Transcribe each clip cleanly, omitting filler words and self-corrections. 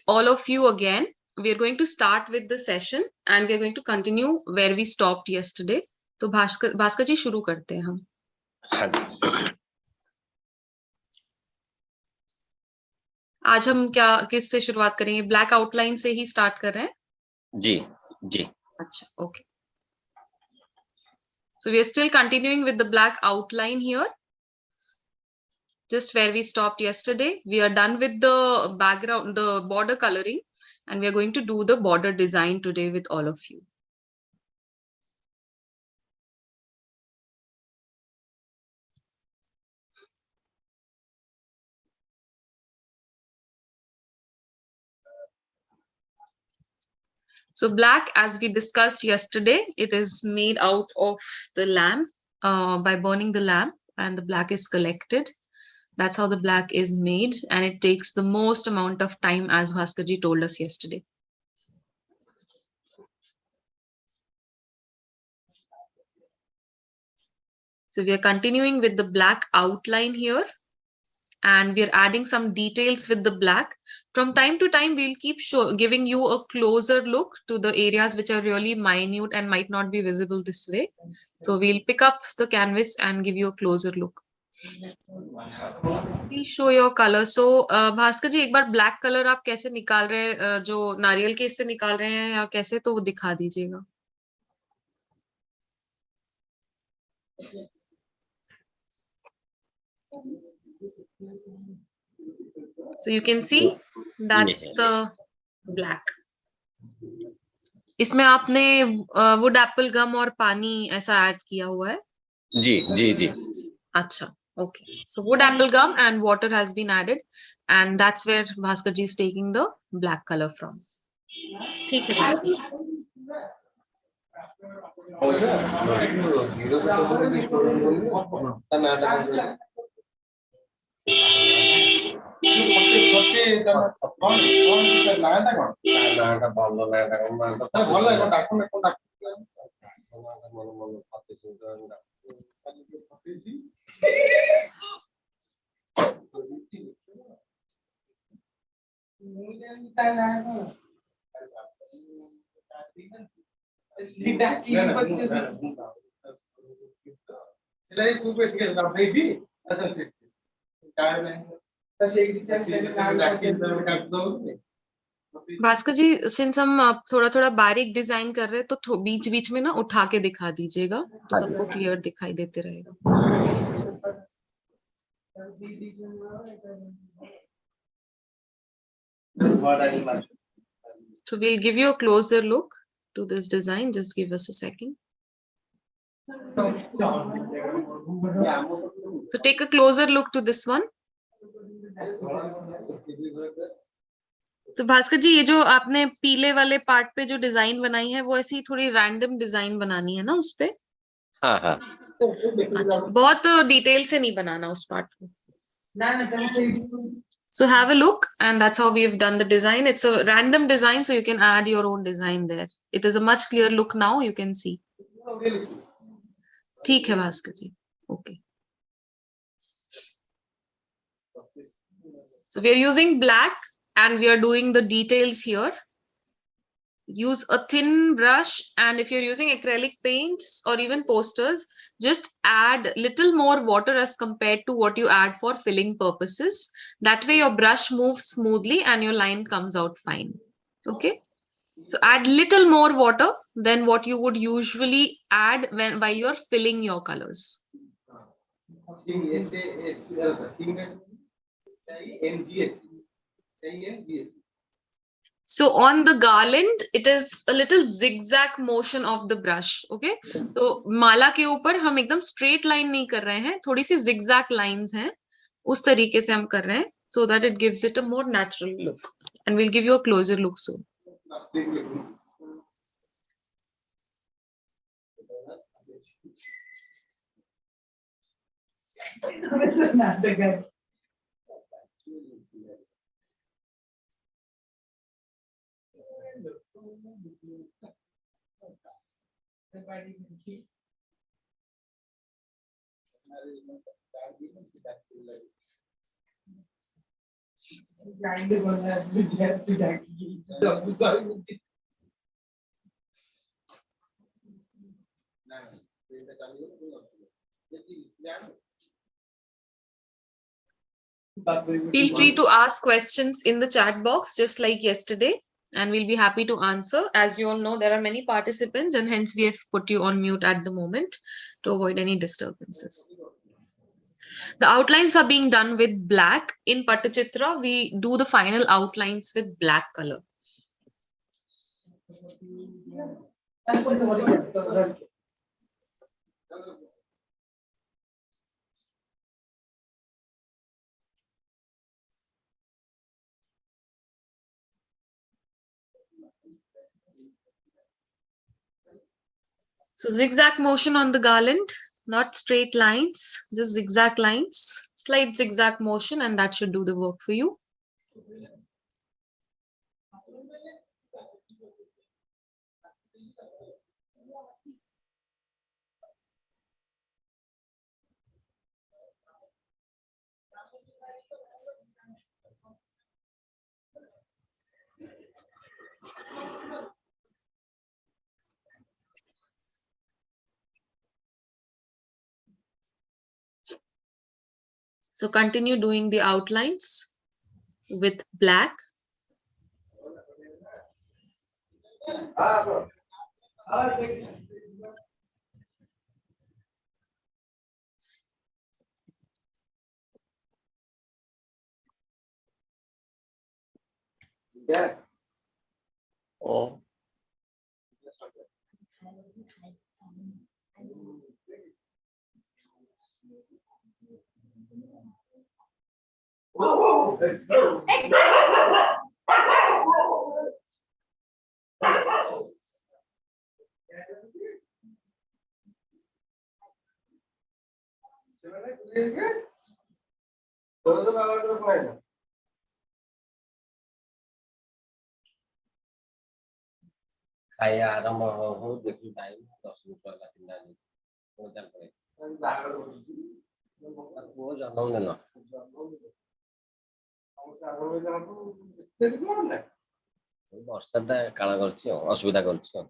all of you again. We are going to start with the session and we are going to continue where we stopped yesterday. तो भास्कर जी शुरू करते हैं हम. हाँ जी. आज हम किस से शुरुआत करेंगे? ब्लैक आउटलाइन से ही स्टार्ट कर रहे हैं. जी जी. अच्छा, okay. So we are still continuing with the black outline here. Just where we stopped yesterday. We are done with the background, the border coloring, and we are going to do the border design today with all of you. So black, as we discussed yesterday, it is made out of the lamp by burning the lamp, and the black is collected. That's how the black is made, and it takes the most amount of time, as Bhaskarji told us yesterday. So we are continuing with the black outline here, and we are adding some details with the black. From time to time, we'll keep giving you a closer look to the areas which are really minute and might not be visible this way. So we'll pick up the canvas and give you a closer look. Please show your color. So Bhaskar ji, एक बार black color आप कैसे निकाल रहे हैं, जो नारियल के इससे निकाल रहे हैं या कैसे, तो वो दिखा दीजिएगा. So you can see that's the black. इसमें आपने wood apple gum और पानी ऐसा ऐड किया हुआ है. जी जी जी. अच्छा, okay. So wood apple gum and water has been added, and that's where Bhaskar ji is taking the black color from. ठीक है भास्कर जी. भास्कर जी, सिंस हम थोड़ा थोड़ा बारीक डिजाइन कर रहे हैं, तो बीच बीच में ना उठा के दिखा दीजिएगा, तो सबको क्लियर दिखाई देते रहेगा. So we'll give you a closer look to this design. Just give us a second. So take a closer look to this one. तो भास्कर जी, ये जो आपने पीले वाले पार्ट पे जो डिजाइन बनाई है, वो ऐसी थोड़ी रैंडम डिजाइन बनानी है ना उस पे? हाँ हाँ. अच्छा, बहुत डिटेल से नहीं बनाना उस पार्ट को. So have a look, and that's how we have done the design. It's a random design, so you can add your own design there. It is a much clearer look now. You can see. ठीक है भास्कर जी. Okay. So we are using black, and we are doing the details here. Use a thin brush, and if you're using acrylic paints or even posters, just add little more water as compared to what you add for filling purposes. That way your brush moves smoothly and your line comes out fine. Okay, so add little more water than what you would usually add while you're filling your colors. So on the garland, it is a little zigzag motion of the brush. Okay, so माला के ऊपर हम एकदम straight line नहीं कर रहे हैं, थोड़ी सी zigzag lines हैं, उस तरीके से हम कर रहे हैं, so that it gives it a more natural look. And we'll give you a closer look soon. Feel free to ask questions in the chat box, just like yesterday, and we'll be happy to answer. As you all know, there are many participants, and hence we have put you on mute at the moment to avoid any disturbances. The outlines are being done with black. In Pattachitra, we do the final outlines with black color. So zigzag motion on the garland, not straight lines, just zigzag lines, slight zigzag motion, and that should do the work for you. So continue doing the outlines with black. Yeah. Oh. ଖାଇବା ଆରମ୍ଭ ହଉ ଦେଖିବୁ time 10 minute ରହିଲା 3ଟା ପୁଅ ଜନ୍ମଦିନ ବର୍ଷାଟା କାଳ କରୁଛି ଆଉ ଅସୁବିଧା କରୁଛି ଆଉ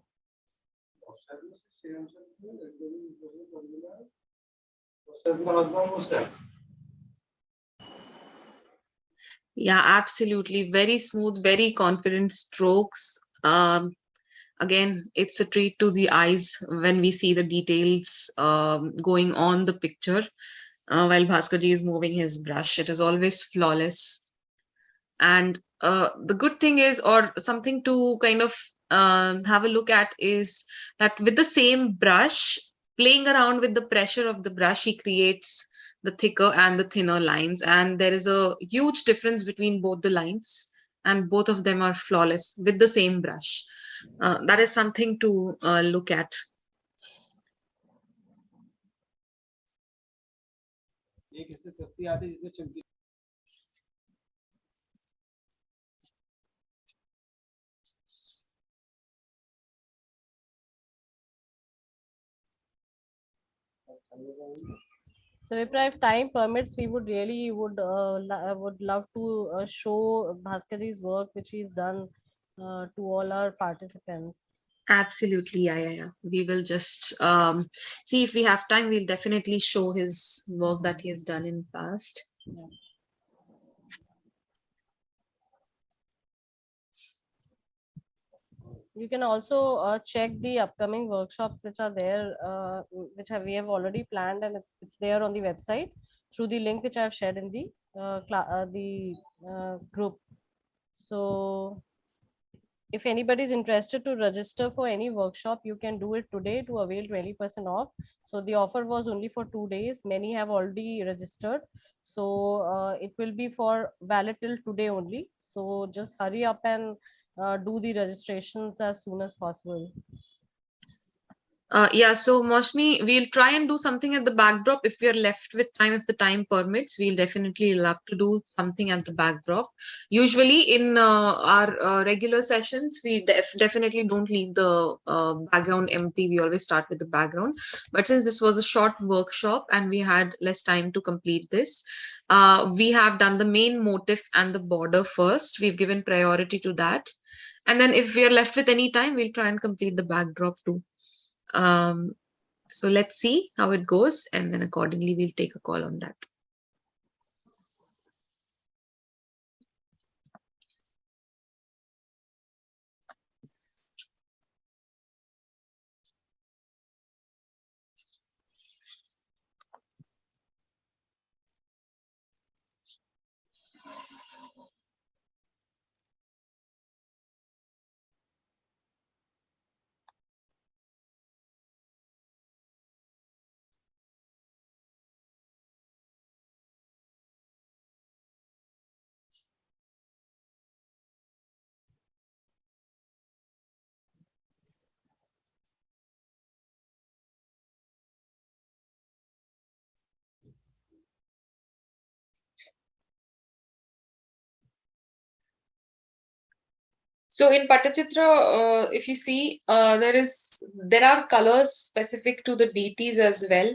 Yeah, absolutely. Very smooth, very confident strokes. Again, it's a treat to the eyes when we see the details going on the picture while Bhaskarji is moving his brush. It is always flawless. And the good thing is, or something to kind of have a look at, is that with the same brush, playing around with the pressure of the brush, he creates the thicker and the thinner lines. And there is a huge difference between both the lines, and both of them are flawless with the same brush. That is something to look at. So, if time permits, we would really would love to show Bhaskarji's work, which he's done to all our participants. Absolutely, yeah. We will just see if we have time. We'll definitely show his work that he has done in past. Yeah. You can also check the upcoming workshops which are there, we have already planned, and it's there on the website through the link which I have shared in the group. So if anybody is interested to register for any workshop, you can do it today to avail 20% off. So the offer was only for 2 days. Many have already registered. So it will be for valid till today only. So just hurry up and do the registrations as soon as possible. Yeah, so Moshmi, we'll try and do something at the backdrop if we are left with time. If the time permits, we'll definitely love to do something at the backdrop. Usually in our regular sessions, we definitely don't leave the background empty. We always start with the background. But since this was a short workshop and we had less time to complete this, We have done the main motif and the border first. We've given priority to that. And then if we are left with any time, we'll try and complete the backdrop too. So let's see how it goes, and then accordingly we'll take a call on that. So in Pattachitra, if you see, there are colors specific to the deities as well.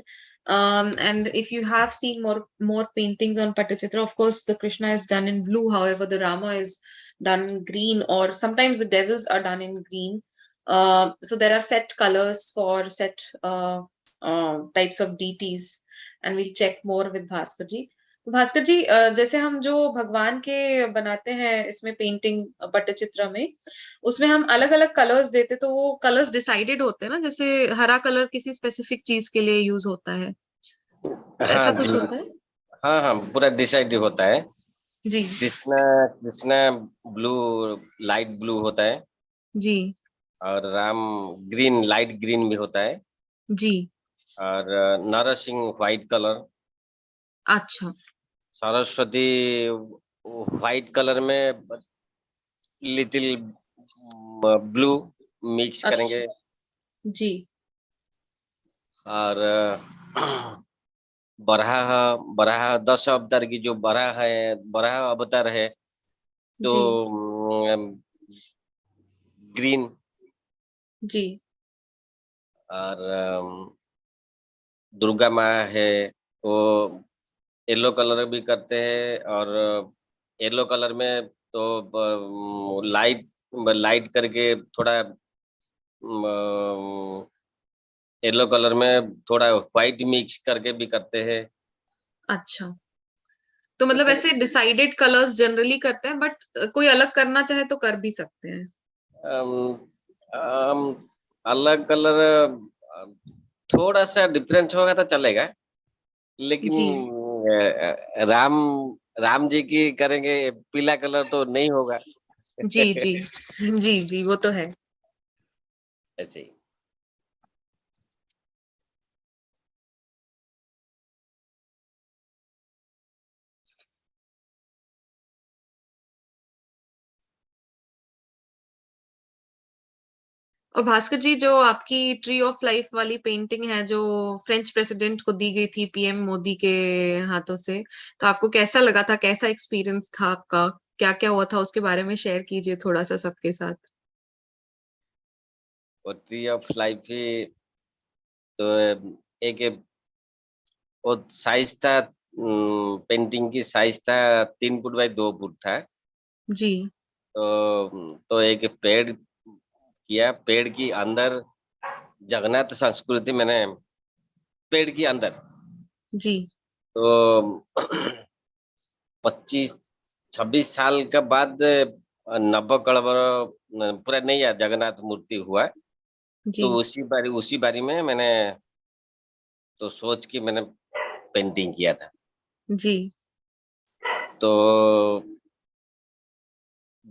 And if you have seen more paintings on Pattachitra, of course, the Krishna is done in blue. However, the Rama is done in green, or sometimes the devils are done in green. So there are set colors for set types of deities, and we'll check more with Bhaskar ji. तो भास्कर जी, जैसे हम जो भगवान के बनाते हैं इसमें painting Pattachitra में, उसमें हम अलग अलग कलर्स देते, तो वो कलर्स डिसाइडेड होते हैं ना, जैसे हरा कलर किसी स्पेसिफिक चीज के लिए यूज होता है, तो हाँ ऐसा जी, कुछ होता है? हाँ हाँ, पूरा डिसाइड होता है। जी Krishna Krishna blue, light blue होता है, जी और राम ग्रीन, लाइट ग्रीन भी होता है, जी। और नरसिंह व्हाइट कलर, अच्छा सरस्वती व्हाइट कलर में लिटिल ब्लू मिक्स अच्छा। करेंगे, जी और बराह बराह 10 अवतार की जो बराह है, बराह अवतार है, तो जी ग्रीन, जी। और दुर्गा माँ है, वो येलो कलर भी करते हैं, और येलो कलर में तो लाइट लाइट करके थोड़ा येलो कलर में थोड़ा व्हाइट मिक्स करके भी करते हैं। अच्छा, तो मतलब जैसे ऐसे डिसाइडेड कलर्स जनरली करते हैं, बट कोई अलग करना चाहे तो कर भी सकते हैं। अम, अम, अलग कलर थोड़ा सा डिफरेंस होगा तो चलेगा, लेकिन जी राम राम जी की करेंगे पीला कलर तो नहीं होगा। जी जी जी जी, वो तो है। ऐसे ही। और भास्कर जी, जो आपकी ट्री ऑफ लाइफ वाली पेंटिंग है, जो फ्रेंच प्रेसिडेंट को दी गई थी पीएम मोदी के हाथों से, तो आपको कैसा लगा था? कैसा एक्सपीरियंस था आपका? क्या क्या हुआ था उसके बारे में शेयर कीजिए थोड़ा सा सबके साथ। और ट्री ऑफ लाइफ ही तो एक वो साइज था, पेंटिंग की साइज था 3 फुट बाई 2 फुट था। जी तो एक पेड़ किया, पेड़ की अंदर जगन्नाथ संस्कृति, मैंने पेड़ की अंदर जी तो 25-26 साल के बाद नवकलवर पूरा नहीं यार जगन्नाथ मूर्ति हुआ, जी तो उसी बारी में मैंने तो सोच के मैंने पेंटिंग किया था। जी तो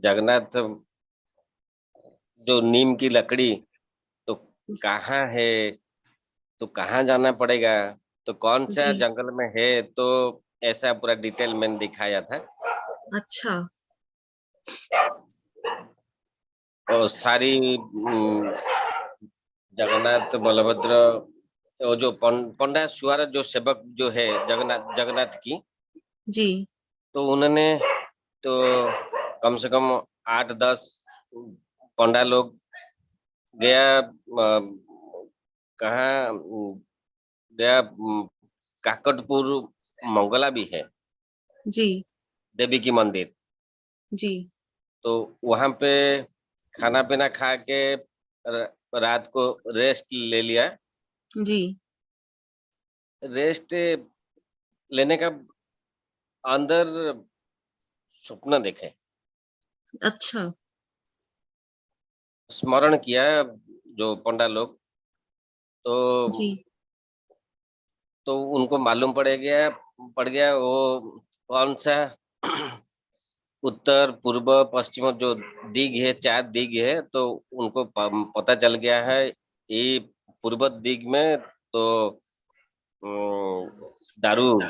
जगन्नाथ जो नीम की लकड़ी, तो कहाँ है, तो कहाँ जाना पड़ेगा, तो कौन सा जी। जंगल में है, तो ऐसा पूरा डिटेल मैंने दिखाया था। अच्छा और सारी जगन्नाथ बलभद्र, वो जो पंडा सुआर जो सेवक जो है जगन्नाथ जगन्नाथ की, जी तो उन्होंने तो कम से कम 8-10 पंडा लोग गया, कहाँ गया, काकटपुर मंगला भी है, जी देवी की मंदिर। जी तो वहां पे खाना पीना खा के रात को रेस्ट ले लिया। जी। रेस्ट लेने का अंदर स्वप्न देखे, अच्छा। स्मरण किया जो पंडा लोग। तो जी उनको मालूम पड़ गया वो कौन सा उत्तर पूर्व पश्चिम जो दिग है, 4 दिग है। तो उनको पता चल गया है ये पूर्व दिग में तो दारू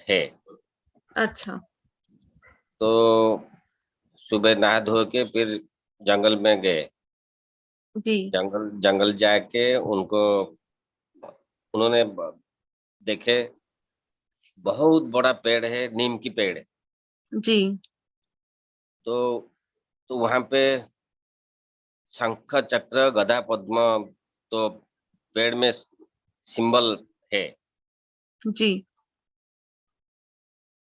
है। अच्छा। तो सुबह नहा धो के फिर जंगल में गए। जी जंगल जंगल जाके उन्होंने देखे बहुत बड़ा पेड़ है, नीम की पेड़। जी। तो वहां पे शंख चक्र गदा पद्म तो पेड़ में सिंबल है। जी।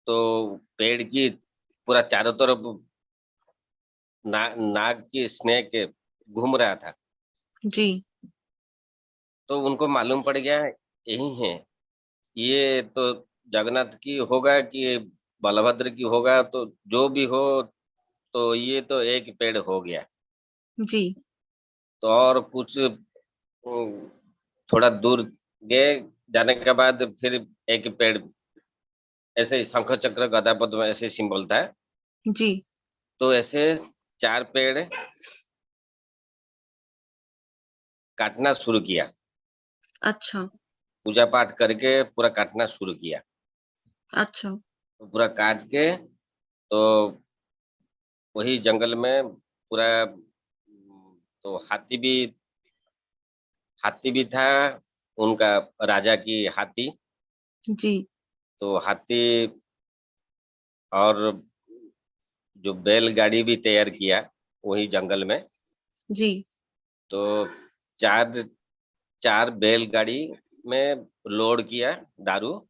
तो पेड़ की पूरा चारों तरफ नाग की स्नेक घूम रहा था। जी। तो उनको मालूम पड़ गया यही है, ये तो जगन्नाथ की होगा कि बलभद्र की होगा, तो जो भी हो तो ये तो एक पेड़ हो गया। जी। तो और कुछ थोड़ा दूर गए, जाने के बाद फिर एक पेड़ ऐसे ही शंख चक्र गदा पद्म ऐसे सिंबल था। जी। तो ऐसे 4 पेड़ काटना शुरू किया। अच्छा। पूजा पाठ करके पूरा काटना शुरू किया। अच्छा। तो पूरा काट के तो वही जंगल में पूरा तो हाथी भी था उनका, राजा की हाथी। जी तो हाथी और जो बैलगाड़ी भी तैयार किया वही जंगल में। जी। तो चार चार बैलगाड़ी में लोड किया दारू।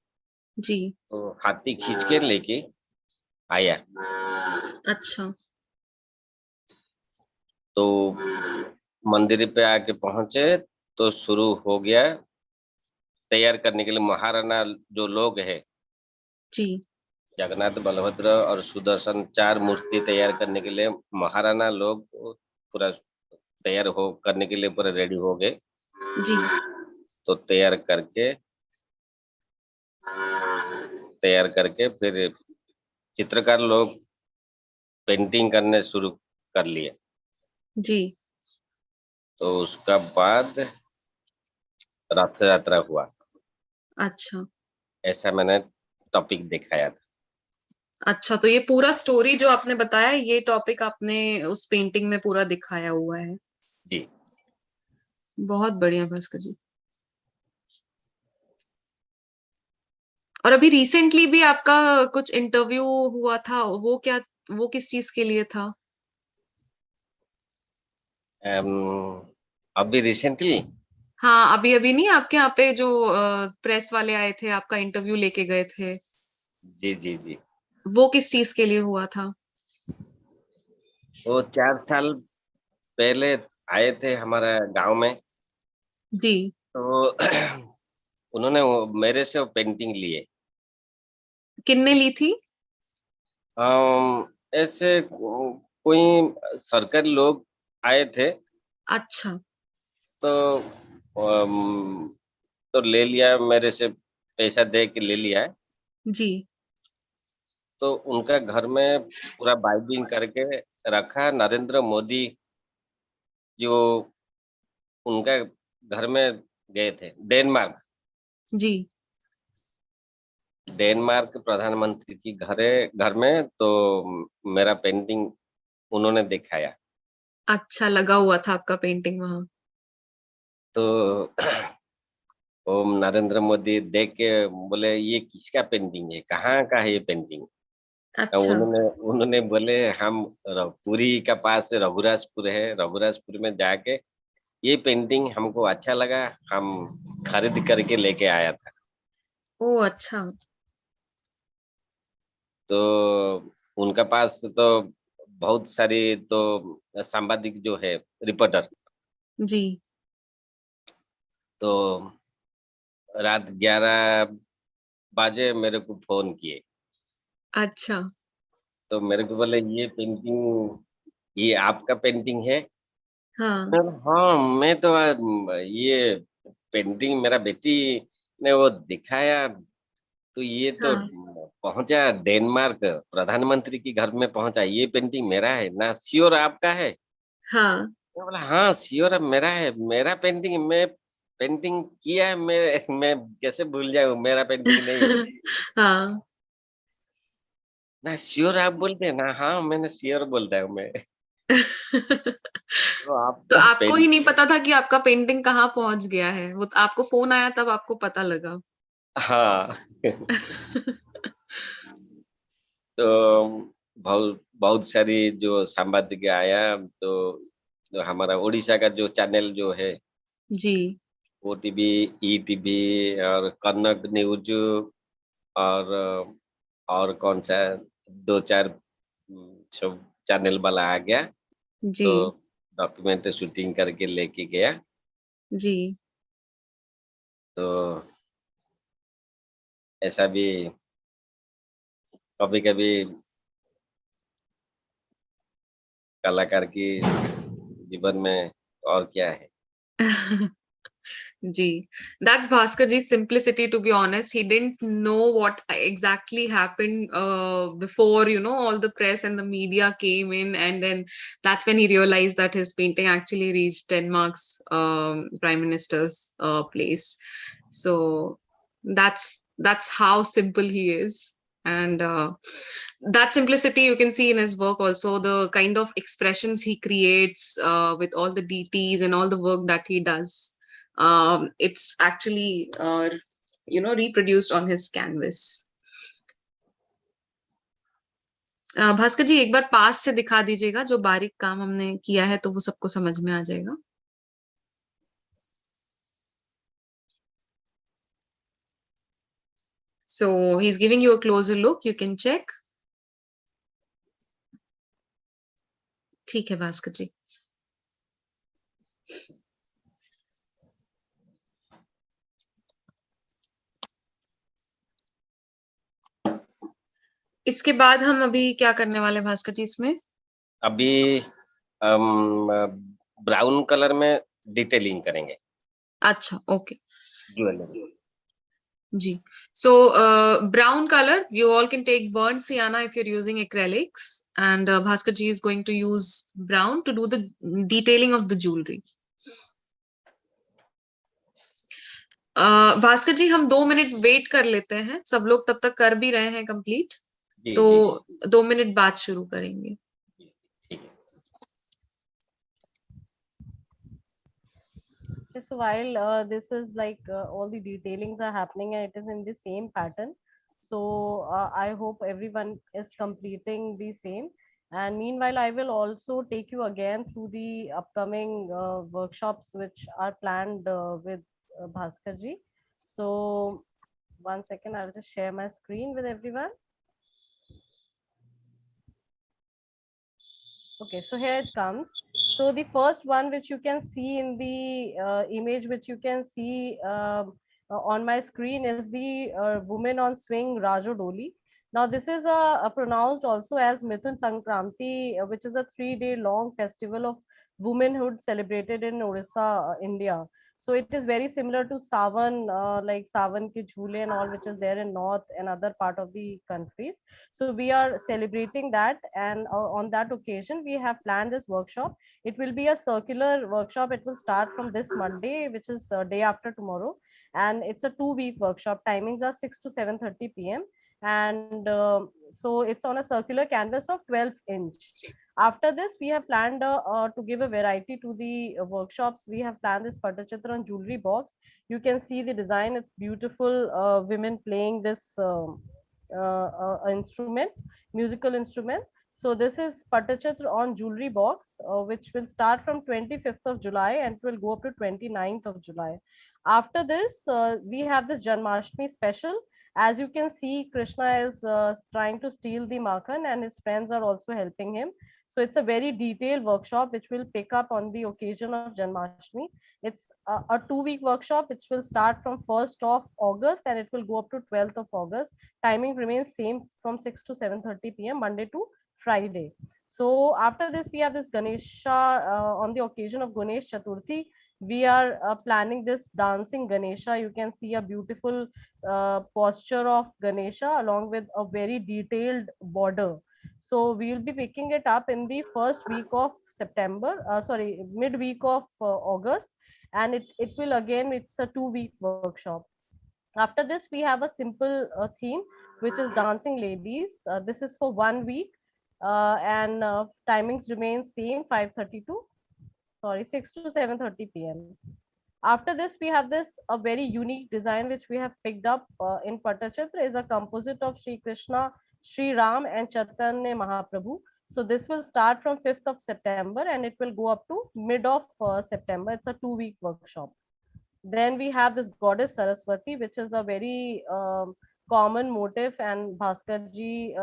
जी। तो हाथी खींच के लेके आया। अच्छा। तो मंदिर पे आके पहुंचे तो शुरू हो गया तैयार करने के लिए। महाराणा जो लोग है, जी। जगन्नाथ बलभद्र और सुदर्शन 4 मूर्ति तैयार करने के लिए महाराणा लोग पूरा तैयार हो करने के लिए पूरा रेडी हो गए। जी। तो तैयार करके फिर चित्रकार लोग पेंटिंग करने शुरू कर लिए। जी। तो उसका बाद रथ यात्रा हुआ। अच्छा। ऐसा मैंने टॉपिक दिखाया था। अच्छा, तो ये पूरा स्टोरी जो आपने बताया, ये टॉपिक आपने उस पेंटिंग में पूरा दिखाया हुआ है। जी। बहुत बढ़िया भास्कर जी। और अभी रिसेंटली भी आपका कुछ इंटरव्यू हुआ था, वो किस चीज के लिए था? अभी रिसेंटली। हाँ, अभी अभी नहीं, आपके यहाँ पे जो प्रेस वाले आए थे, आपका इंटरव्यू लेके गए थे, जी जी जी। वो किस चीज के लिए हुआ था? वो 4 साल पहले आए थे हमारे गांव में। जी। तो उन्होंने मेरे से वो पेंटिंग लिए। किनने ली थी? ऐसे कोई सरकारी लोग आए थे। अच्छा। तो अम, तो ले लिया मेरे से, पैसा दे के ले लिया है। जी। तो उनका घर में पूरा बाइबिंग करके रखा। नरेंद्र मोदी जो उनका घर में गए थे, डेनमार्क। जी। डेनमार्क प्रधानमंत्री की घर में तो मेरा पेंटिंग उन्होंने दिखाया। अच्छा, लगा हुआ था आपका पेंटिंग वहां? तो वो नरेंद्र मोदी देख के बोले ये किसका पेंटिंग है, कहाँ का है ये पेंटिंग। तो अच्छा। उन्होंने बोले हम पुरी का पास रघुराजपुर है, रघुराजपुर में जाके ये पेंटिंग हमको अच्छा लगा, हम खरीद करके लेके आया था। ओ अच्छा। तो उनका पास तो बहुत सारी तो सांबादिक जो है रिपोर्टर, जी। तो रात 11 बजे मेरे को फोन किए। अच्छा। तो मेरे को बोले ये पेंटिंग, ये आपका पेंटिंग है? हाँ मैं बोला, हाँ मैं तो ये पेंटिंग मेरा बेटी ने वो दिखाया, तो ये तो हाँ पहुंचा डेनमार्क, प्रधानमंत्री के घर में पहुंचा, ये पेंटिंग मेरा है ना, श्योर आपका है? हाँ। मैं बोला हाँ श्योर मेरा है, मेरा पेंटिंग, मैं पेंटिंग किया है, मैं कैसे भूल जाऊं, मेरा पेंटिंग नहीं है हाँ। ना, श्योर आप बोलते हैं ना? हाँ मैंने श्योर बोलता हूँ मैं। तो तो आपका आपको ही नहीं पेंटिंग, पता था कि आपका पेंटिंग कहाँ पहुंच गया है, वो आपको फोन आया तब आपको पता लगा। हाँ तो बहुत बहुत सारी जो संवाददाता आया, तो जो हमारा उड़ीसा का जो चैनल जो है, जी। ओ टीवी, ई टीवी और कन्नड़ न्यूज, और कौन सा दो चार सब चैनल वाला आ गया, जी। तो डॉक्यूमेंट शूटिंग करके लेके गया। जी। तो ऐसा भी कभी कभी कलाकार की जीवन में और क्या है। Ji, that's Bhaskarji's simplicity. To be honest, he didn't know what exactly happened before, all the press and the media came in, and then that's when he realized that his painting actually reached Denmark's prime minister's place. So that's how simple he is, and that simplicity you can see in his work also. The kind of expressions he creates with all the deities and all the work that he does, it's actually reproduced on his canvas. Bhaskar ji एक बार पास से दिखा दीजिएगा, जो बारीक काम हमने किया है तो वो सबको समझ में आ जाएगा। So he's giving you a closer look, you can check. ठीक है भास्कर जी। इसके बाद हम अभी क्या करने वाले हैं भास्कर जी इसमें? अभी ब्राउन कलर में डिटेलिंग करेंगे अच्छा, okay jewellery. Ji. So brown color, you all can take burnt sienna if you're using acrylics, and Bhaskar ji is going to use brown to do the detailing of the jewelry. Bhaskar ji हम 2 minute wait कर लेते हैं, सब लोग तब तक कर भी रहे हैं कंप्लीट, जी तो जी 2 मिनट बाद शुरू करेंगे। जी, ठीक है। So while this is like all the detailings are happening and it is in the same pattern, so I hope everyone is completing the same. And meanwhile, I will also take you again through the upcoming workshops which are planned with Bhaskar ji. So one second, I'll just share my screen with everyone. Okay, so here it comes. So the first one which you can see in the image which you can see on my screen is the woman on swing Rajo Doli. Now this is pronounced also as Mithun Sankranti, which is a 3-day long festival of womanhood celebrated in Orissa, India. So it is very similar to Savan, like Savan ki Jhule and all, which is there in north and other part of the countries. So we are celebrating that, and on that occasion, we have planned this workshop. It will be a circular workshop. It will start from this Monday, which is day after tomorrow, and it's a 2-week workshop. Timings are 6 to 7:30 p.m. And so it's on a circular canvas of 12 inch. After this, we have planned to give a variety to the workshops. We have planned this Pattachitra and jewelry box. You can see the design. It's beautiful. Women playing this instrument, musical instrument. So this is Pattachitra on jewelry box, which will start from 25th of July and will go up to 29th of July. After this, we have this Janmashtami special, As you can see, Krishna is trying to steal the makhan, and his friends are also helping him. So it's a very detailed workshop which will pick up on the occasion of Janmashtami. It's a 2-week workshop which will start from 1st of August and it will go up to 12th of August. Timing remains same from 6 to 7:30 p.m. Monday to Friday. So after this, we have this Ganesha on the occasion of Ganesh Chaturthi. We are planning this dancing Ganesha. You can see a beautiful posture of Ganesha along with a very detailed border. So we will be picking it up in the first week of September, sorry, midweek of August, and it will again, it's a 2-week workshop. After this, we have a simple theme, which is dancing ladies. This is for 1 week, and timings remain same, 5:30 to, sorry, 6 to 7:30 p.m. After this, we have this a very unique design which we have picked up in Pattachitra, is a composite of Sri Krishna, Sri Ram, and Chaitanya Mahaprabhu. So this will start from 5th of September and it will go up to mid of September. It's a 2-week workshop. Then we have this goddess Saraswati, which is a very common motif, and Bhaskar ji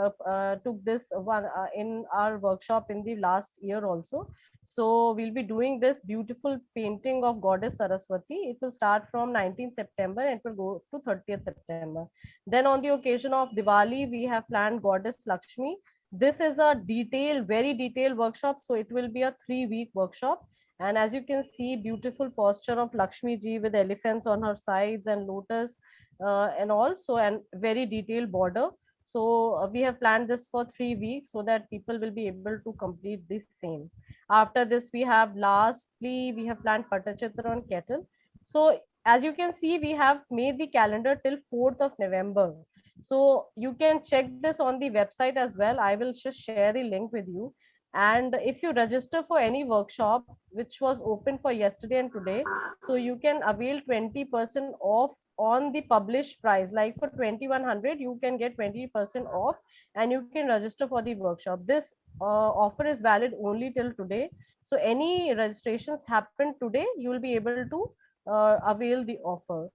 took this one in our workshop in the last year also. So we'll be doing this beautiful painting of goddess Saraswati. It will start from 19th September and it will go to 30th September. Then on the occasion of Diwali, we have planned goddess Lakshmi. This is a detailed, very detailed workshop. So it will be a 3-week workshop. And as you can see, beautiful posture of Lakshmi ji with elephants on her sides and lotus and also, and very detailed border. So we have planned this for 3 weeks so that people will be able to complete this same. After this, we have lastly, we have planned Pattachitra on kettle. So as you can see, we have made the calendar till 4th of November. So you can check this on the website as well. I will just share the link with you. And if you register for any workshop which was open for yesterday and today, so you can avail 20% off on the published price. Like for 2100 you can get 20% off and you can register for the workshop. This offer is valid only till today, so any registrations happen today, you will be able to avail the offer.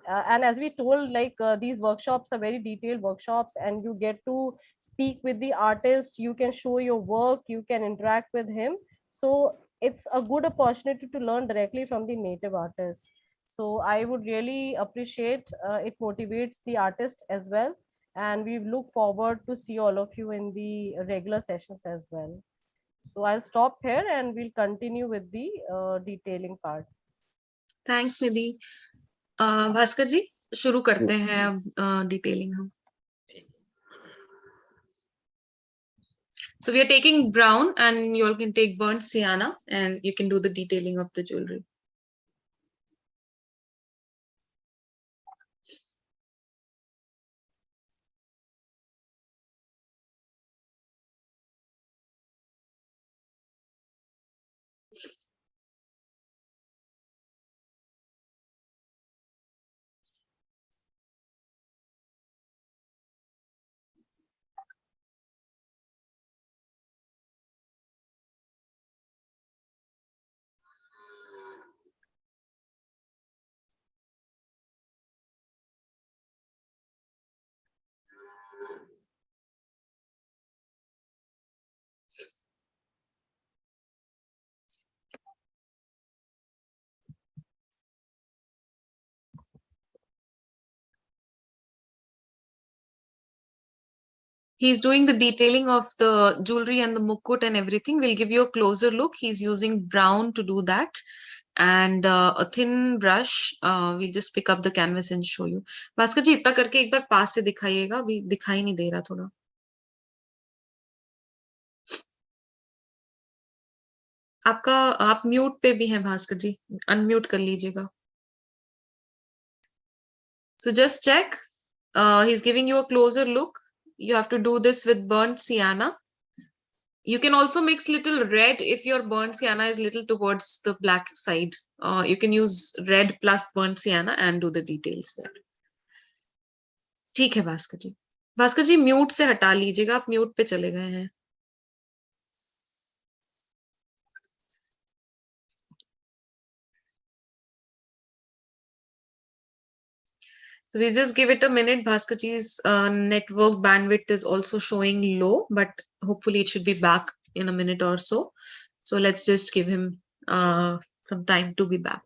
And as we told, like these workshops are very detailed workshops and you get to speak with the artist, you can show your work, you can interact with him. So it's a good opportunity to learn directly from the native artist. So I would really appreciate, it motivates the artist as well, and we look forward to see all of you in the regular sessions as well. So I'll stop here and we'll continue with the detailing part. Thanks, Nidhi. Bhaskar जी शुरू करते हैं अब detailing हम. So we are taking brown and you all can take burnt sienna and you can do the detailing of the jewelry. He's doing the detailing of the jewelry and the mukut and everything. We'll give you a closer look. He's using brown to do that. And a thin brush. We'll just pick up the canvas and show you. Bhaskar जी इतना करके एक बार पास से दिखाइएगा, अभी दिखाई नहीं दे रहा थोड़ा. आपका आप म्यूट पे भी हैं भास्कर जी, अनम्यूट कर लीजिएगा. So just check. He's giving you a closer look. You have to do this with burnt sienna. You can also mix little red if your burnt sienna is little towards the black side. You can use red plus burnt sienna and do the details there. ठीक है भास्कर जी. भास्कर जी mute से हटा लीजिएगा, आप mute पे चले गए हैं. So we just give it a minute. Bhaskarji's network bandwidth is also showing low, but hopefully it should be back in a minute or so. So let's just give him some time to be back.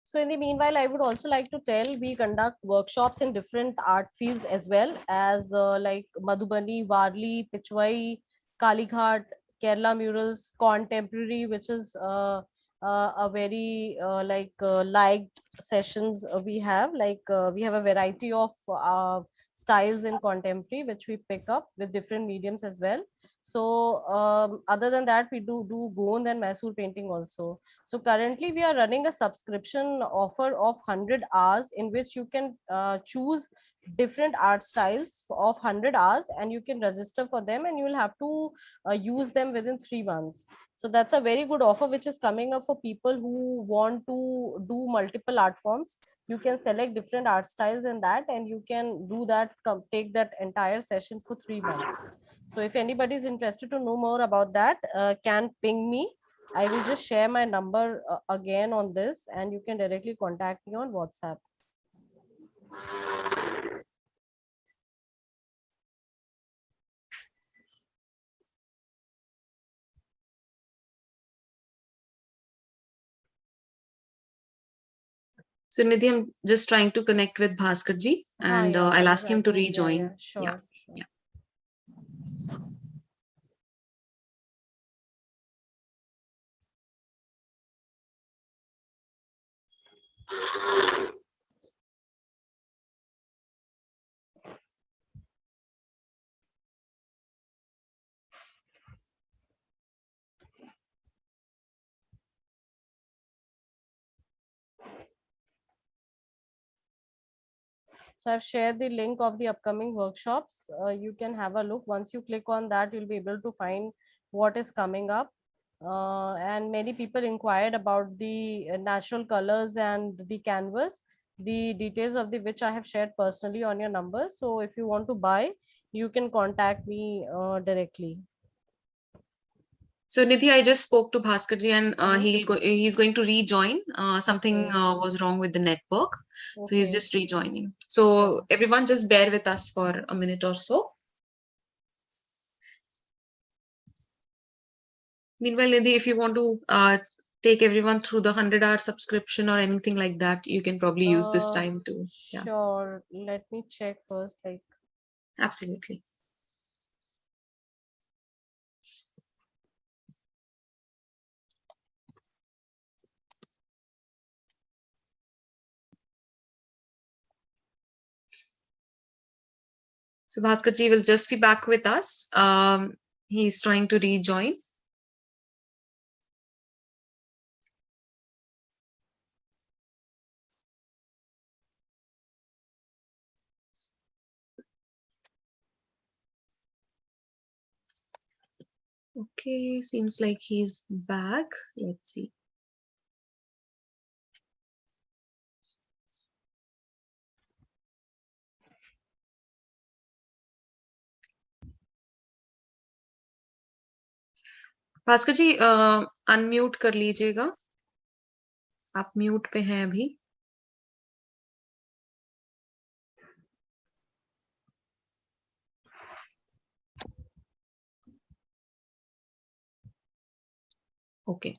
So in the meanwhile, I would also like to tell we conduct workshops in different art fields as well as like Madhubani, Varli, Pichwai, Kalighat, Kerala murals, contemporary, which is a very liked sessions we have. We have a variety of styles in contemporary, which we pick up with different mediums as well. So other than that, we do Gond and Mysore painting also. So currently we are running a subscription offer of 100 hours in which you can choose different art styles of 100 hours and you can register for them and you will have to use them within 3 months. So that's a very good offer which is coming up for people who want to do multiple art forms. You can select different art styles in that and you can do that, take that entire session for 3 months. So if anybody is interested to know more about that, can ping me. I will just share my number again on this and you can directly contact me on WhatsApp. So Nidhi, I'm just trying to connect with Bhaskarji and Yeah, I'll ask him to exactly. rejoin. Yeah, sure. Yeah. So I've shared the link of the upcoming workshops. You can have a look. Once you click on that, you'll be able to find what is coming up. And many people inquired about the natural colors and the canvas, the details of the which I have shared personally on your number. So if you want to buy, you can contact me directly. So Nidhi, I just spoke to Bhaskarji and he's going to rejoin. Something Okay. was wrong with the network. So he's Okay. just rejoining. So Sure. everyone just bear with us for a minute or so. Meanwhile, Nidhi, if you want to take everyone through the 100-hour subscription or anything like that, you can probably use this time to, yeah, Sure. Let me check first. Like, absolutely. So Bhaskarji will just be back with us. He's trying to rejoin. Okay, seems like he's back. Let's see. Bhaskar ji unmute कर लीजिएगा, आप mute पे हैं अभी. Okay,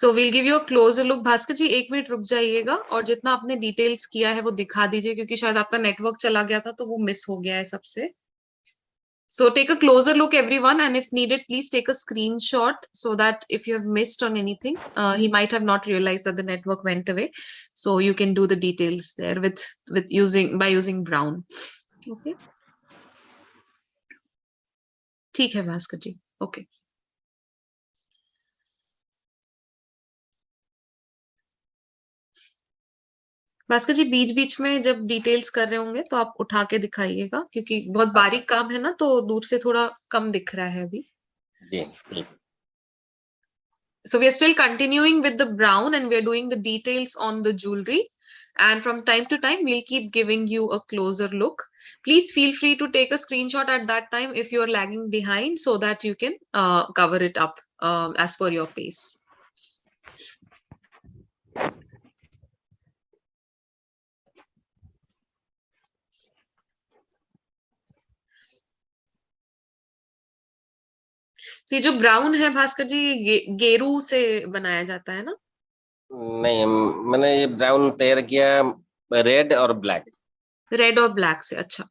so will give you a closer look. Bhaskar ji 1 minute रुक जाइएगा और जितना आपने डिटेल्स किया है वो दिखा दीजिए, क्योंकि शायद आपका नेटवर्क चला गया था तो वो मिस हो गया है सबसे. So take a closer look, everyone, and if needed, please take a screenshot so that if you have missed on anything, he might have not realized that the network went away. So you can do the details there with using Brown. Okay. ठीक है भास्कर जी. Okay. Bhaskar जी बीच बीच में जब details कर रहे होंगे तो आप उठा के दिखाइएगा, क्योंकि बहुत हाँ बारीक काम है ना, तो दूर से थोड़ा कम दिख रहा है अभी. जी ठीक. So we are still continuing with the brown and we are doing the details on the jewelry. And from time to time, we'll keep giving you a closer look. Please feel free to take a screenshot at that time if you're lagging behind so that you can cover it up as per your pace. So ये जो brown है भास्कर जी, गेरू से बनाया जाता है ना? नहीं, मैंने ये ब्राउन तैयार किया रेड और ब्लैक. रेड और ब्लैक से. अच्छा,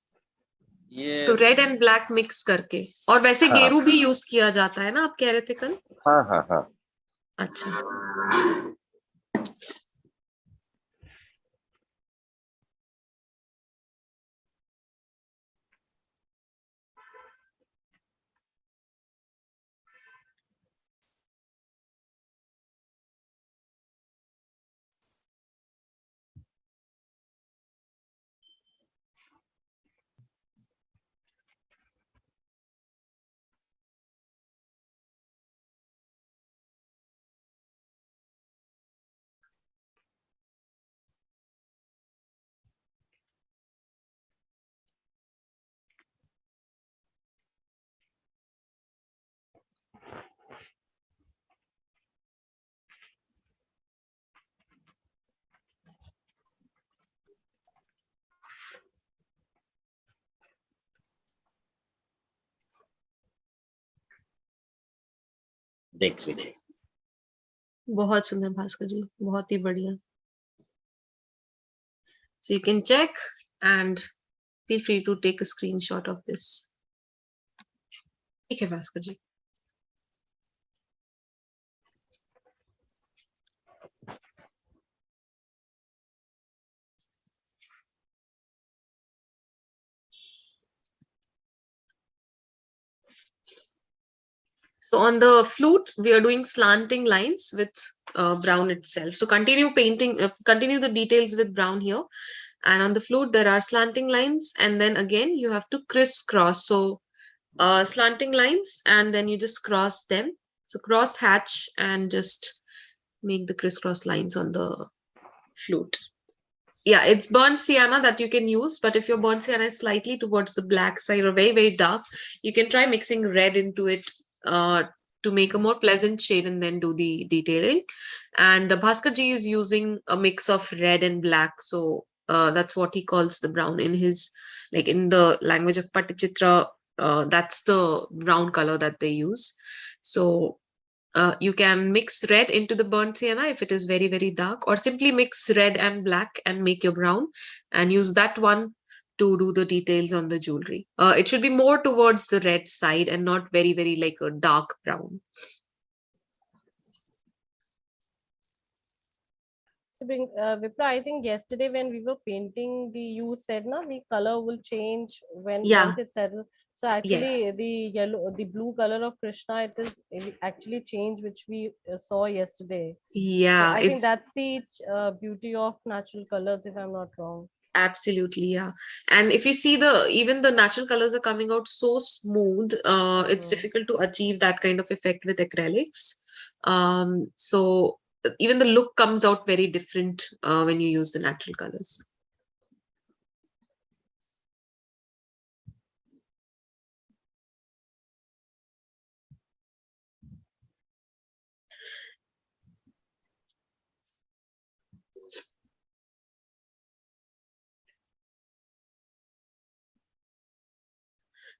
ये तो रेड एंड ब्लैक मिक्स करके. और वैसे हाँ गेरू भी यूज किया जाता है ना, आप कह रहे थे कल? हाँ हाँ हाँ. अच्छा. देख लीजिए. बहुत सुंदर भास्कर जी, बहुत ही बढ़िया. So you can check and feel free to take a screenshot of this. ठीक है भास्कर जी. So on the flute, we are doing slanting lines with brown itself. So continue painting, continue the details with brown here. And on the flute, there are slanting lines. And then again, you have to crisscross. So slanting lines, and then you just cross them. So cross hatch and just make the crisscross lines on the flute. Yeah, it's burnt sienna that you can use, but if your burnt sienna is slightly towards the black side or very, very dark, you can try mixing red into it uh, to make a more pleasant shade and then do the detailing. And the Bhaskar ji is using a mix of red and black, so that's what he calls the brown in his, like in the language of Pattachitra, that's the brown color that they use. So you can mix red into the burnt sienna if it is very, very dark, or simply mix red and black and make your brown and use that one to do the details on the jewelry. It should be more towards the red side and not very, very like a dark brown. Vipra, I think yesterday when we were painting, you said na the color will change when Yeah, once it settles. So actually, yes. the blue color of Krishna, it actually changed, which we saw yesterday. So Yeah, I think it's that's the beauty of natural colors, if I'm not wrong. absolutely, yeah. And if you see even the natural colors are coming out so smooth, it's Mhm. difficult to achieve that kind of effect with acrylics. So even the look comes out very different when you use the natural colors.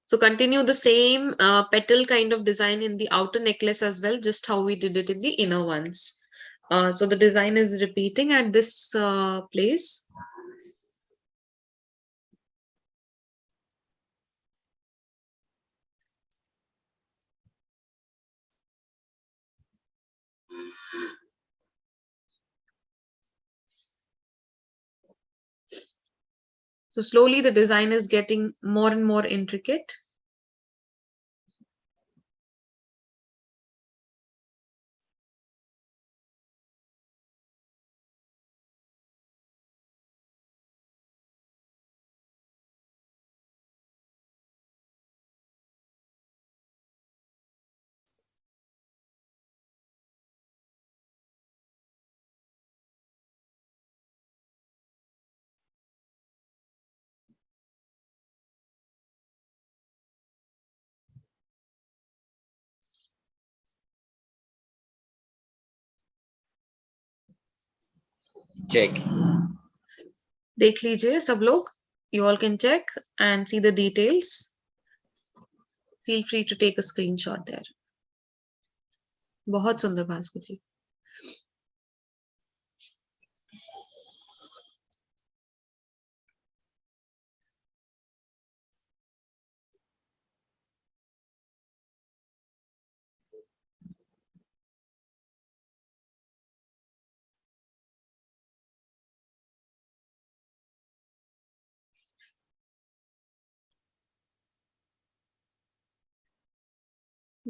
So continue the same petal kind of design in the outer necklace as well, just how we did it in the inner ones. So the design is repeating at this place. So slowly the design is getting more and more intricate. check. देख लीजिए सब लोग. You all can check and see the details. Feel free to take a screenshot there. बहुत सुंदर भास्कर जी.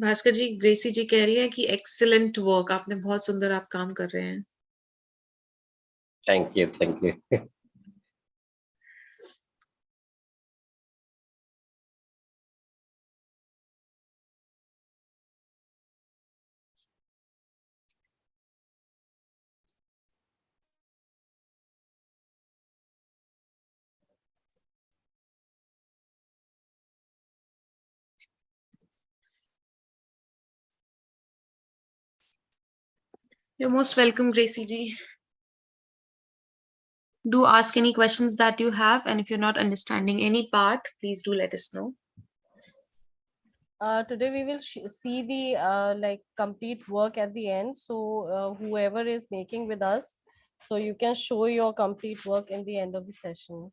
भास्कर जी, ग्रेसी जी कह रही है कि एक्सीलेंट वर्क, आपने बहुत सुंदर आप काम कर रहे हैं. Thank you, thank you. You're most welcome, Gracie ji. Do ask any questions that you have, and if you're not understanding any part, please do let us know. Today we will see the like complete work at the end. So whoever is making with us, so you can show your complete work in the end of the session.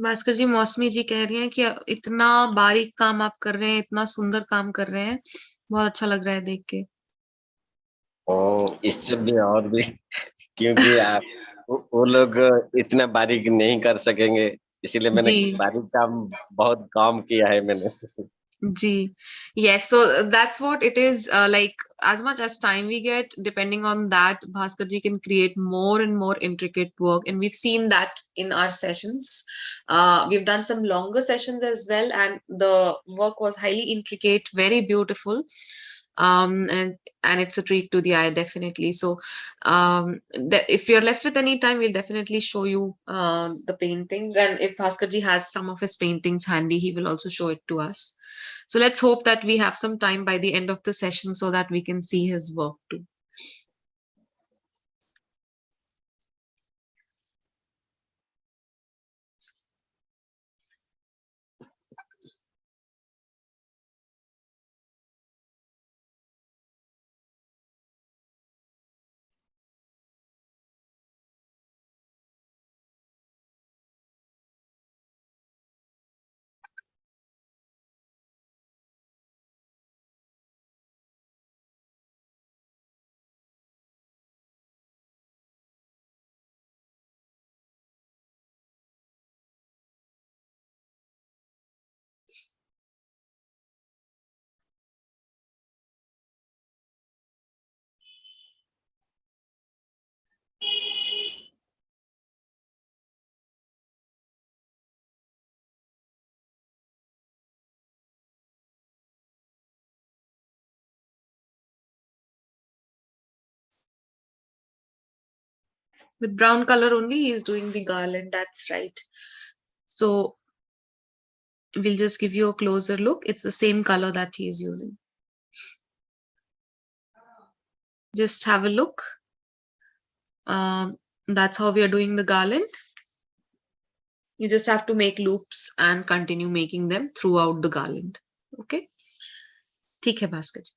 Bhaskar जी, मौसमी जी कह रही हैं कि इतना बारीक काम आप कर रहे हैं, इतना सुंदर काम कर रहे हैं, बहुत अच्छा लग रहा है देख के. इससे भी और भी क्योंकि आप वो लोग इतना बारीक नहीं कर सकेंगे, इसीलिए मैंने जी. बारीक काम बहुत कम किया है मैंने. G. Yes, so that's what it is. Like as much as time we get, depending on that, Bhaskar ji can create more and more intricate work, and we've seen that in our sessions. We've done some longer sessions as well, and the work was highly intricate, very beautiful. And it's a treat to the eye, definitely. So if you're left with any time, we'll definitely show you the painting, and if Bhaskar ji has some of his paintings handy, he will also show it to us. So let's hope that we have some time by the end of the session so that we can see his work too. With brown color only, he is doing the garland. That's right. So we'll just give you a closer look. It's the same color that he is using. Just have a look. That's how we are doing the garland. You just have to make loops and continue making them throughout the garland. Okay. ठीक है भास्कर जी.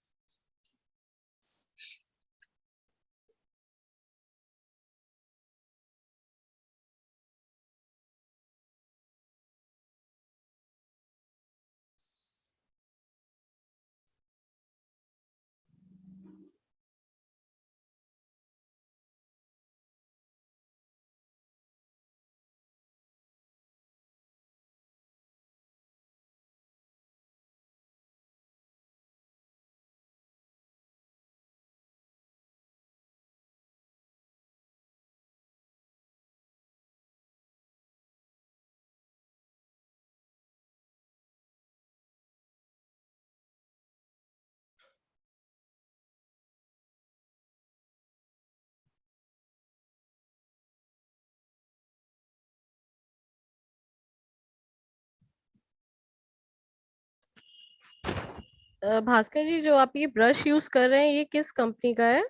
भास्कर जी, जो आप ये brush use कर रहे हैं, ये किस कंपनी का है?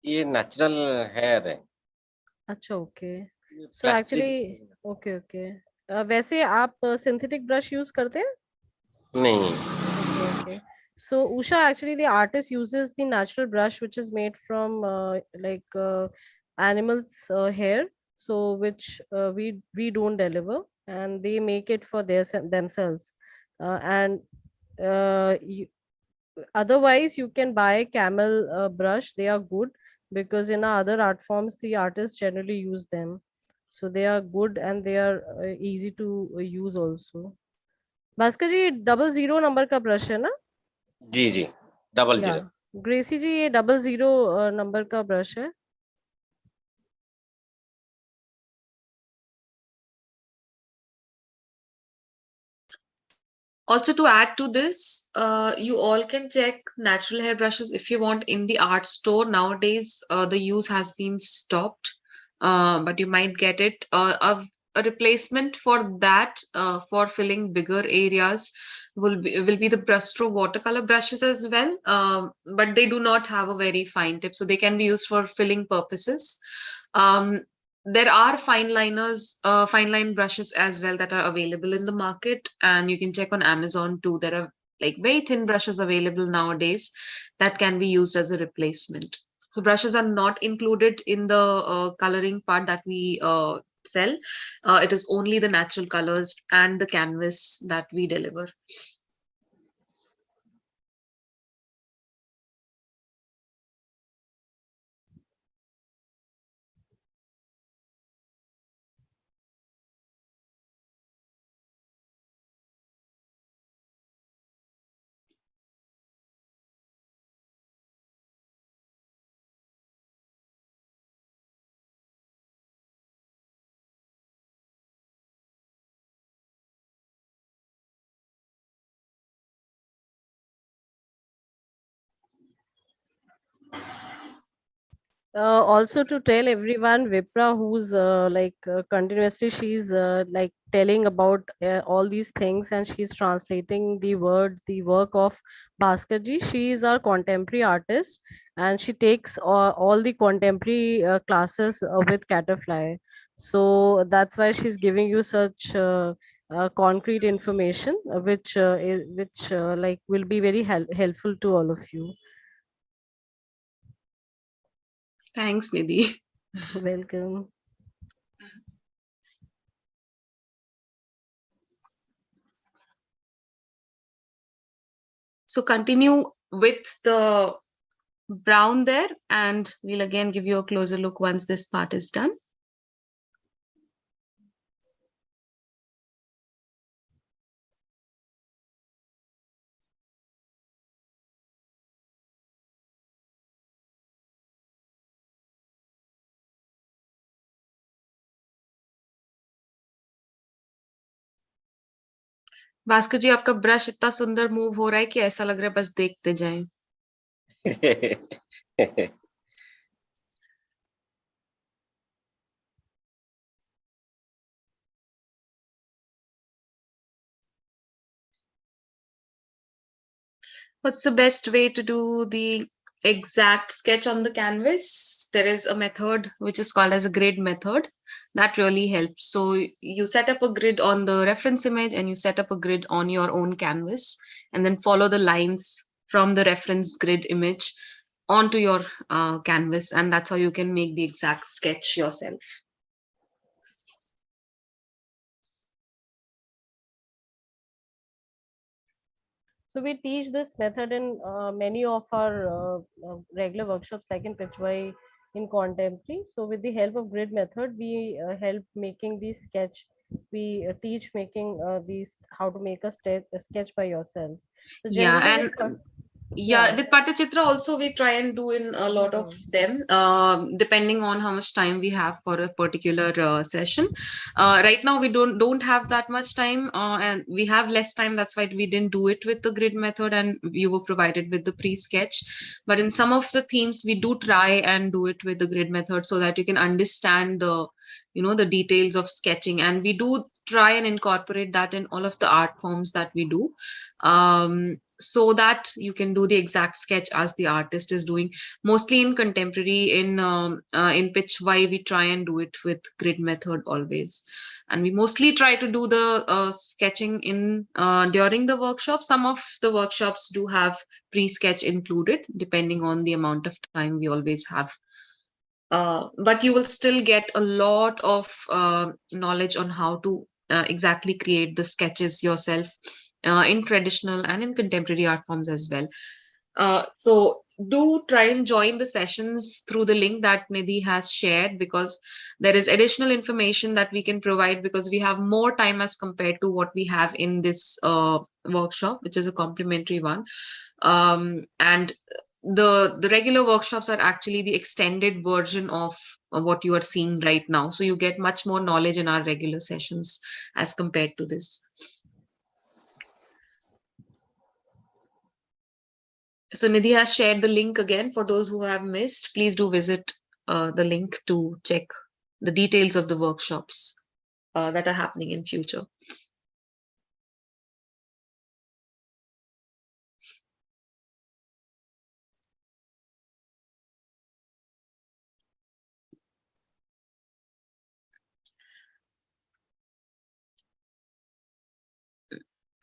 ये नेचुरल हेयर है, अच्छा, ओके. ये सो प्लास्टिक एक्चुअली, ओके ओके. वैसे आप सिंथेटिक ब्रश यूज करते हैं? नहीं. Okay, okay. So Usha, actually the artist uses the natural brush which is made from animals' hair, so which we don't deliver, and they make it for themselves. And you, otherwise you can buy camel brush. They are good because in other art forms the artists generally use them. So they are good and they are easy to use also. Bhaskar ji, 00 number का brush है ना? जी जी, 00. या ग्रेसी जी, ये 00 number का brush है. Also, to add to this, you all can check natural hair brushes if you want in the art store. Nowadays, the use has been stopped, but you might get it. A replacement for that, for filling bigger areas, will be the brushstroke watercolor brushes as well. But they do not have a very fine tip, so they can be used for filling purposes. Um, there are fine line brushes as well that are available in the market, and you can check on Amazon too. There are like very thin brushes available nowadays that can be used as a replacement. So brushes are not included in the coloring part that we sell. It is only the natural colors and the canvas that we deliver. Also to tell everyone, Vipra, who's continuously, she's like telling about all these things, and she's translating the words, the work of Bhaskar ji. She is our contemporary artist, and she takes all the contemporary classes with Catterfly. So that's why she's giving you such concrete information, which like will be very helpful to all of you. Thanks, Nidhi. Welcome. So continue with the brown there, and we'll again give you a closer look once this part is done. Bhaskar जी, आपका brush इतना सुंदर move हो रहा है कि ऐसा लग रहा है बस देखते जाएं. What's the best way to do the exact sketch on the canvas? There is a method which is called as a grid method that really helps. So you set up a grid on the reference image and you set up a grid on your own canvas, and then follow the lines from the reference grid image onto your canvas, and that's how you can make the exact sketch yourself. So we teach this method in many of our regular workshops, like in Pitchway, in contemporary. So with the help of grid method, we help making the sketch. We teach making these, how to make a sketch by yourself. So Yeah, generally with and yeah. with Pattachitra also we try and do in a lot of them, depending on how much time we have for a particular session. Right now we don't have that much time, and we have less time. That's why we didn't do it with the grid method, and you were provided with the pre-sketch. But in some of the themes, we do try and do it with the grid method so that you can understand the, the details of sketching. And we do try and incorporate that in all of the art forms that we do, so that you can do the exact sketch as the artist is doing. Mostly in contemporary, in pitch, why we try and do it with grid method always. And we mostly try to do the sketching in during the workshop. Some of the workshops do have pre-sketch included, depending on the amount of time we always have. But you will still get a lot of knowledge on how to exactly create the sketches yourself in traditional and in contemporary art forms as well. So do try and join the sessions through the link that Nidhi has shared, because there is additional information that we can provide, because we have more time as compared to what we have in this workshop, which is a complimentary one. And the regular workshops are actually the extended version of what you are seeing right now. So you get much more knowledge in our regular sessions as compared to this. So Nidhi has shared the link again for those who have missed. Please do visit the link to check the details of the workshops that are happening in future.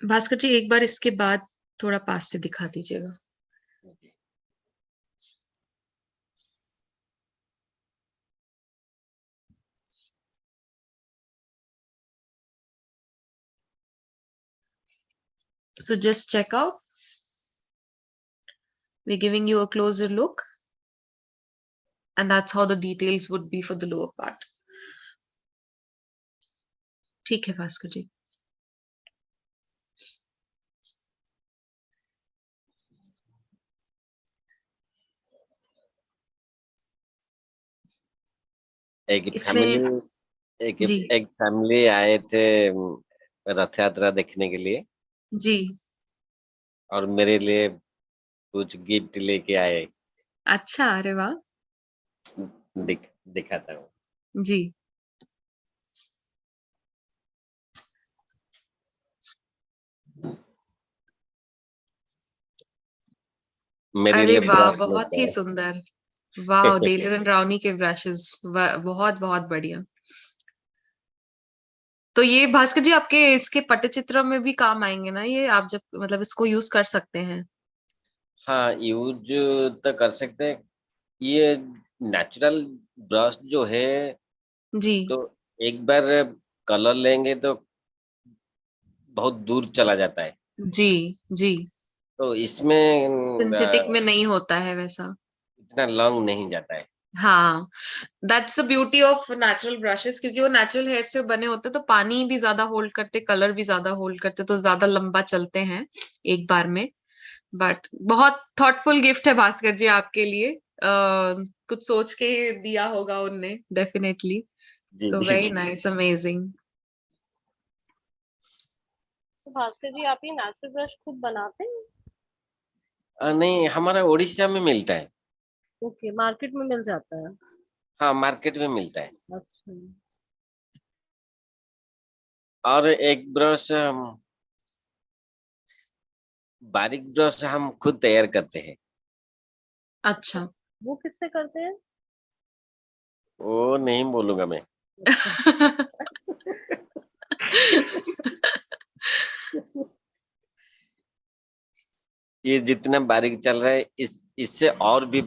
Bhaskar ji एक बार इसके बाद थोड़ा पास से दिखा दीजिएगा. So just check out. We're giving you a closer look. And that's how the details would be for the lower part. ठीक है भास्कर जी. एक फैमिली आए थे रथ यात्रा देखने के लिए जी. और मेरे लिए कुछ गिफ्ट लेके आए. अच्छा, अरे वाह. दिखाता हूँ. जी. मेरे अरे लिए वाह, ब्रश बहुत लेके ही आए. सुंदर. वाह, टेलर एंड राउनी के ब्रशेस बहुत बहुत बढ़िया. तो ये भास्कर जी आपके इसके पट्टचित्र में भी काम आएंगे ना ये, आप जब मतलब इसको यूज कर सकते हैं. हाँ, यूज तो कर सकते हैं. ये नेचुरल ब्रश जो है जी. तो एक बार कलर लेंगे तो बहुत दूर चला जाता है. जी. जी. तो इसमें सिंथेटिक में नहीं होता है वैसा. इतना लॉन्ग नहीं जाता है. हाँ, that's the beauty of natural brushes, क्योंकि वो नेचुरल हेयर से बने होते तो पानी भी ज्यादा होल्ड करते, कलर भी ज्यादा होल्ड करते, तो ज्यादा लंबा चलते हैं एक बार में. बट बहुत थॉटफुल गिफ्ट है भास्कर जी आपके लिए. कुछ सोच के दिया होगा उनने, डेफिनेटली. जी सो जी वेरी जी. Nice, amazing. तो भास्कर जी आप ये नेचुरल ब्रश खुद बनाते हैं? नहीं, हमारा उड़ीसा में मिलता है. ओके, मार्केट में मिल जाता है. हाँ, मार्केट में मिलता है. अच्छा. और एक ब्रश बारीक ब्रश हम खुद तैयार करते हैं. अच्छा. वो किससे करते हैं? वो नहीं बोलूंगा मैं. ये जितना बारीक चल रहा है इससे और भी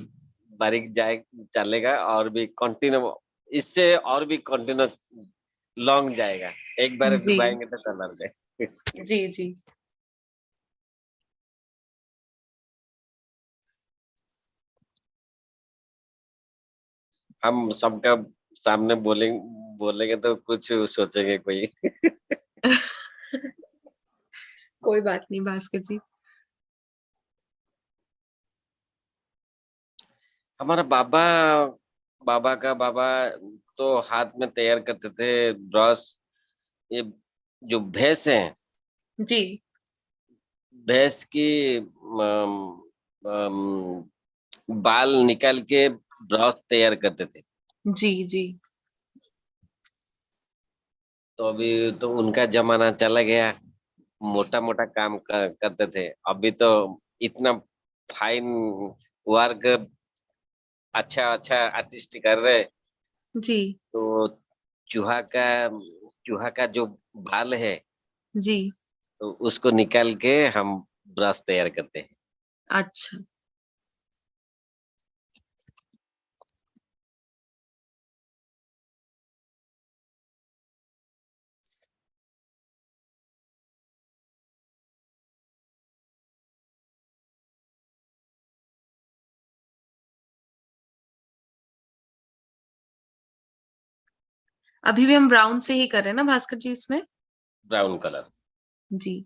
बारीक जाए चलेगा, और भी कंटिन्यू, इससे और भी कंटिन्यू लॉन्ग जाएगा. एक बार जी. डुबाएंगे तो कलर जाए. जी. जी. हम सबका सामने बोलेंगे तो कुछ सोचेंगे कोई. कोई बात नहीं भास्कर जी. हमारा बाबा तो हाथ में तैयार करते थे ब्रश. ये जो भैंस है, जी. भैंस की अम, अम, बाल निकाल के ब्रश तैयार करते थे. जी. जी. तो अभी तो उनका जमाना चला गया, मोटा मोटा काम करते थे। अभी तो इतना फाइन वर्क, अच्छा अच्छा आर्टिस्ट कर रहे। जी तो चूहा का चूहा का जो बाल है, जी। तो उसको निकाल के हम ब्रश तैयार करते हैं। अच्छा। अभी भी हम ब्राउन से ही कर रहे हैं ना भास्कर जी इसमें? Brown colour. जी।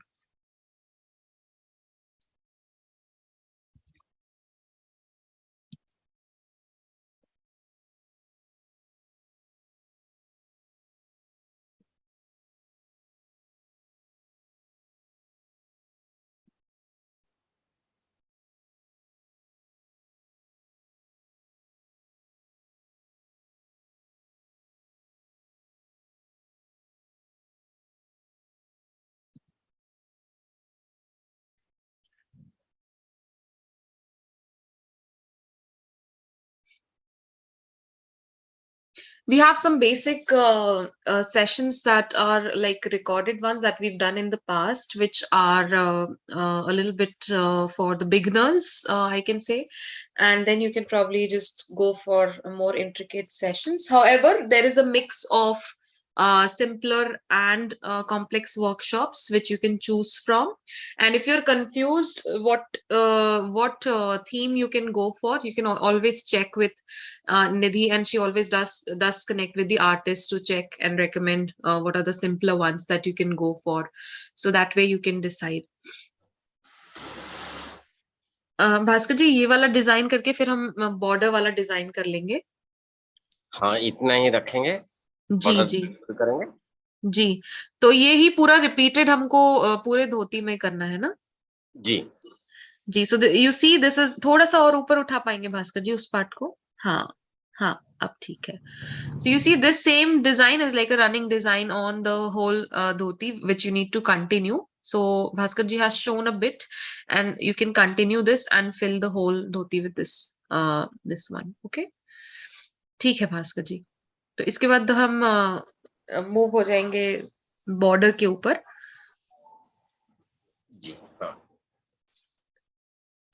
We have some basic sessions that are like recorded ones that we've done in the past, which are a little bit for the beginners, I can say. And then you can probably just go for more intricate sessions. However, there is a mix of simpler and complex workshops which you can choose from. And if you're confused what theme you can go for, you can always check with Nidhi, and she always does connect with the artist to check and recommend what are the simpler ones that you can go for. So that way you can decide. Bhaskar ji, ये वाला design करके फिर हम border वाला design कर लेंगे। हाँ, इतना ही रखेंगे, जी बॉर्डर जी करेंगे। जी। तो ये ही पूरा रिपीटेड हमको पूरे धोती में करना है ना? जी जी। So you see this is, थोड़ा सा और ऊपर उठा पाएंगे भास्कर जी उस पार्ट को? हाँ हाँ, अब ठीक है। So you see this same design is like a running design on the whole dhoti, which you need to continue. So Bhaskar ji has shown a bit, and you can continue this and fill the whole dhoti with this one. Okay, ठीक है भास्कर जी। तो इसके बाद हम move हो जाएंगे border के ऊपर। जी। हाँ।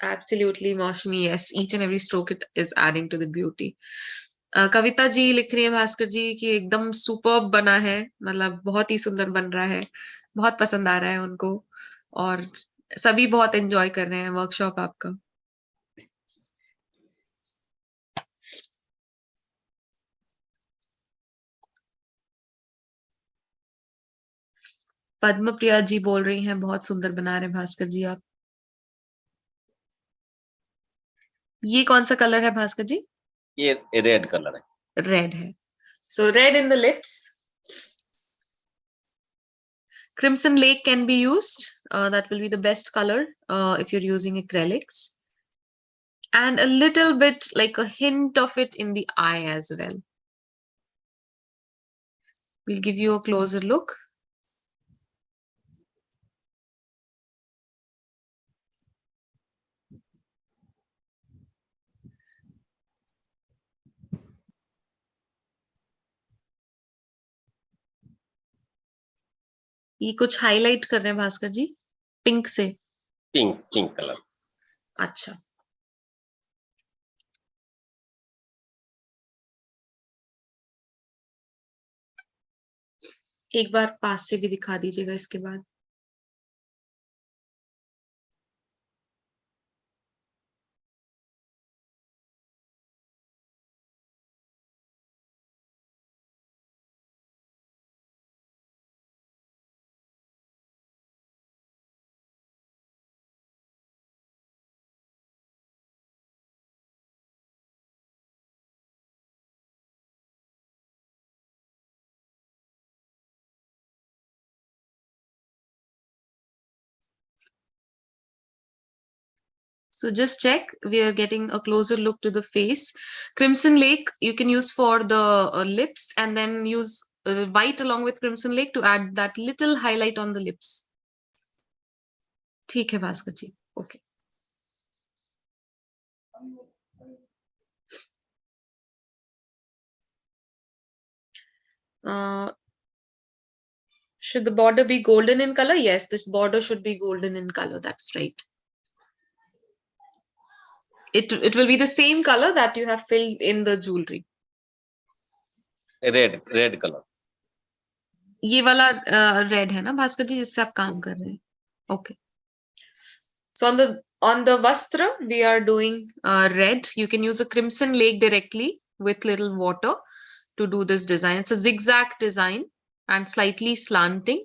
Absolutely, Maushami. Yes, each and every stroke it is adding to the beauty. Kavita ji लिख रही है भास्कर जी कि एकदम सुपर्ब बना है, मतलब बहुत ही सुंदर बन रहा है, बहुत पसंद आ रहा है उनको, और सभी बहुत एंजॉय कर रहे हैं वर्कशॉप आपका। पद्म प्रिया जी बोल रही हैं बहुत सुंदर बना रहे हैं भास्कर जी आप। ये कौन सा कलर है भास्कर जी? ये रेड कलर है। रेड है। So red in the lips. Crimson Lake can be used. That will be the best color if you're using acrylics. And a little bit, like a hint of it in the eye as well. We'll give you a closer look. ये कुछ highlight कर रहे हैं भास्कर जी pink से? Pink colour. अच्छा। एक बार पास से भी दिखा दीजिएगा इसके बाद। So just check, we are getting a closer look to the face. Crimson Lake you can use for the lips, and then use white along with Crimson Lake to add that little highlight on the lips. ठीक है भास्कर जी. Okay. Should the border be golden in color? Yes, this border should be golden in color. That's right. It will be the same color that you have filled in the jewelry. red color. ये वाला red है ना भास्कर जी जिससे आप काम कर रहे हैं. Okay. So on the vastra we are doing red. You can use a crimson lake directly with little water to do this design. It's a zigzag design and slightly slanting.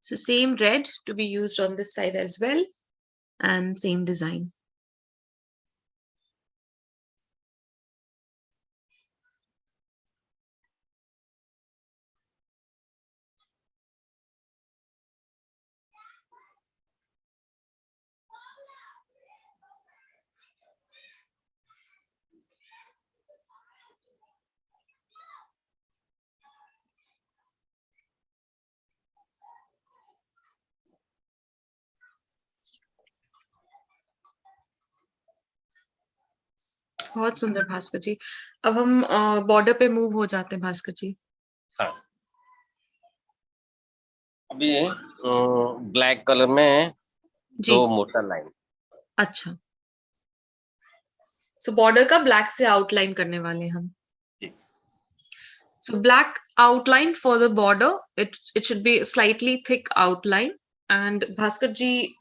So same red to be used on this side as well, and same design. बहुत सुंदर भास्कर जी. अब हम border पे move हो जाते हैं भास्कर जी. हाँ. अभी ब्लैक कलर में जी. 2 मोटा लाइन. अच्छा. सो बॉर्डर का ब्लैक से आउटलाइन करने वाले हैं हम. जी. So black outline for the border. It should be a slightly thick outline. And Bhaskar ji,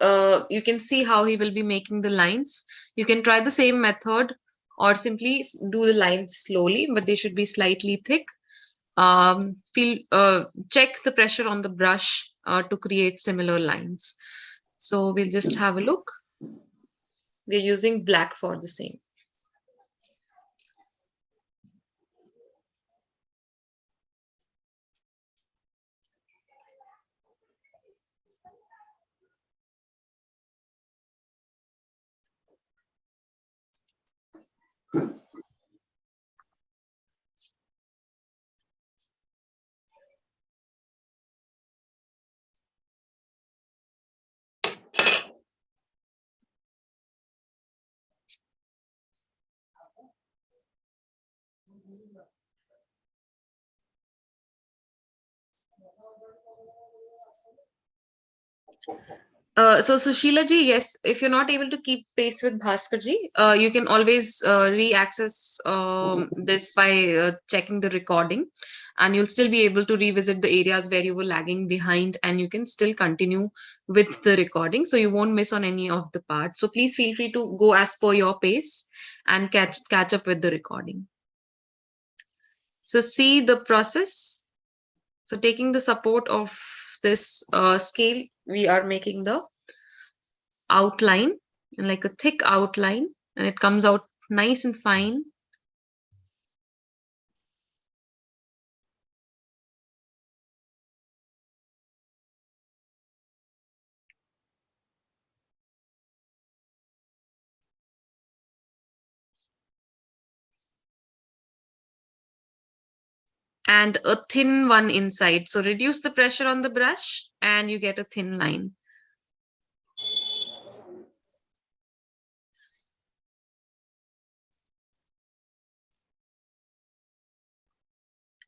you can see how he will be making the lines. You can try the same method or simply do the lines slowly, but they should be slightly thick. Check the pressure on the brush to create similar lines. So we'll just have a look. We're using black for the same. So Sushila ji, yes, if you're not able to keep pace with Bhaskar ji, you can always re-access this by checking the recording, and you'll still be able to revisit the areas where you were lagging behind, and you can still continue with the recording, so you won't miss on any of the parts. So please feel free to go as per your pace and catch up with the recording. So see the process. So taking the support of this scale, we are making the outline, like a thick outline, and it comes out nice and fine. and a thin one inside. So reduce the pressure on the brush and you get a thin line.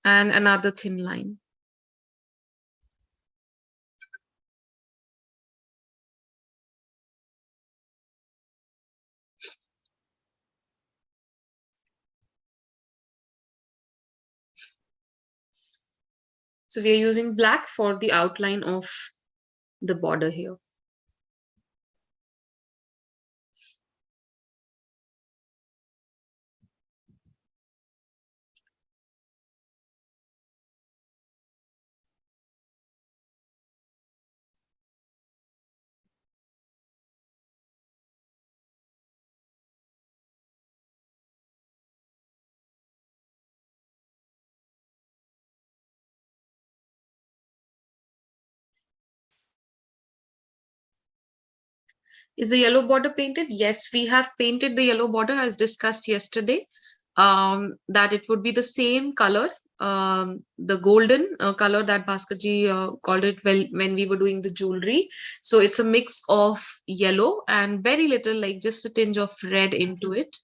And another thin line. So we are using black for the outline of the border here. Is the yellow border painted? Yes, we have painted the yellow border as discussed yesterday. That it would be the same color, the golden color that Bhaskarji called it when we were doing the jewelry. So it's a mix of yellow and very little, like just a tinge of red into it.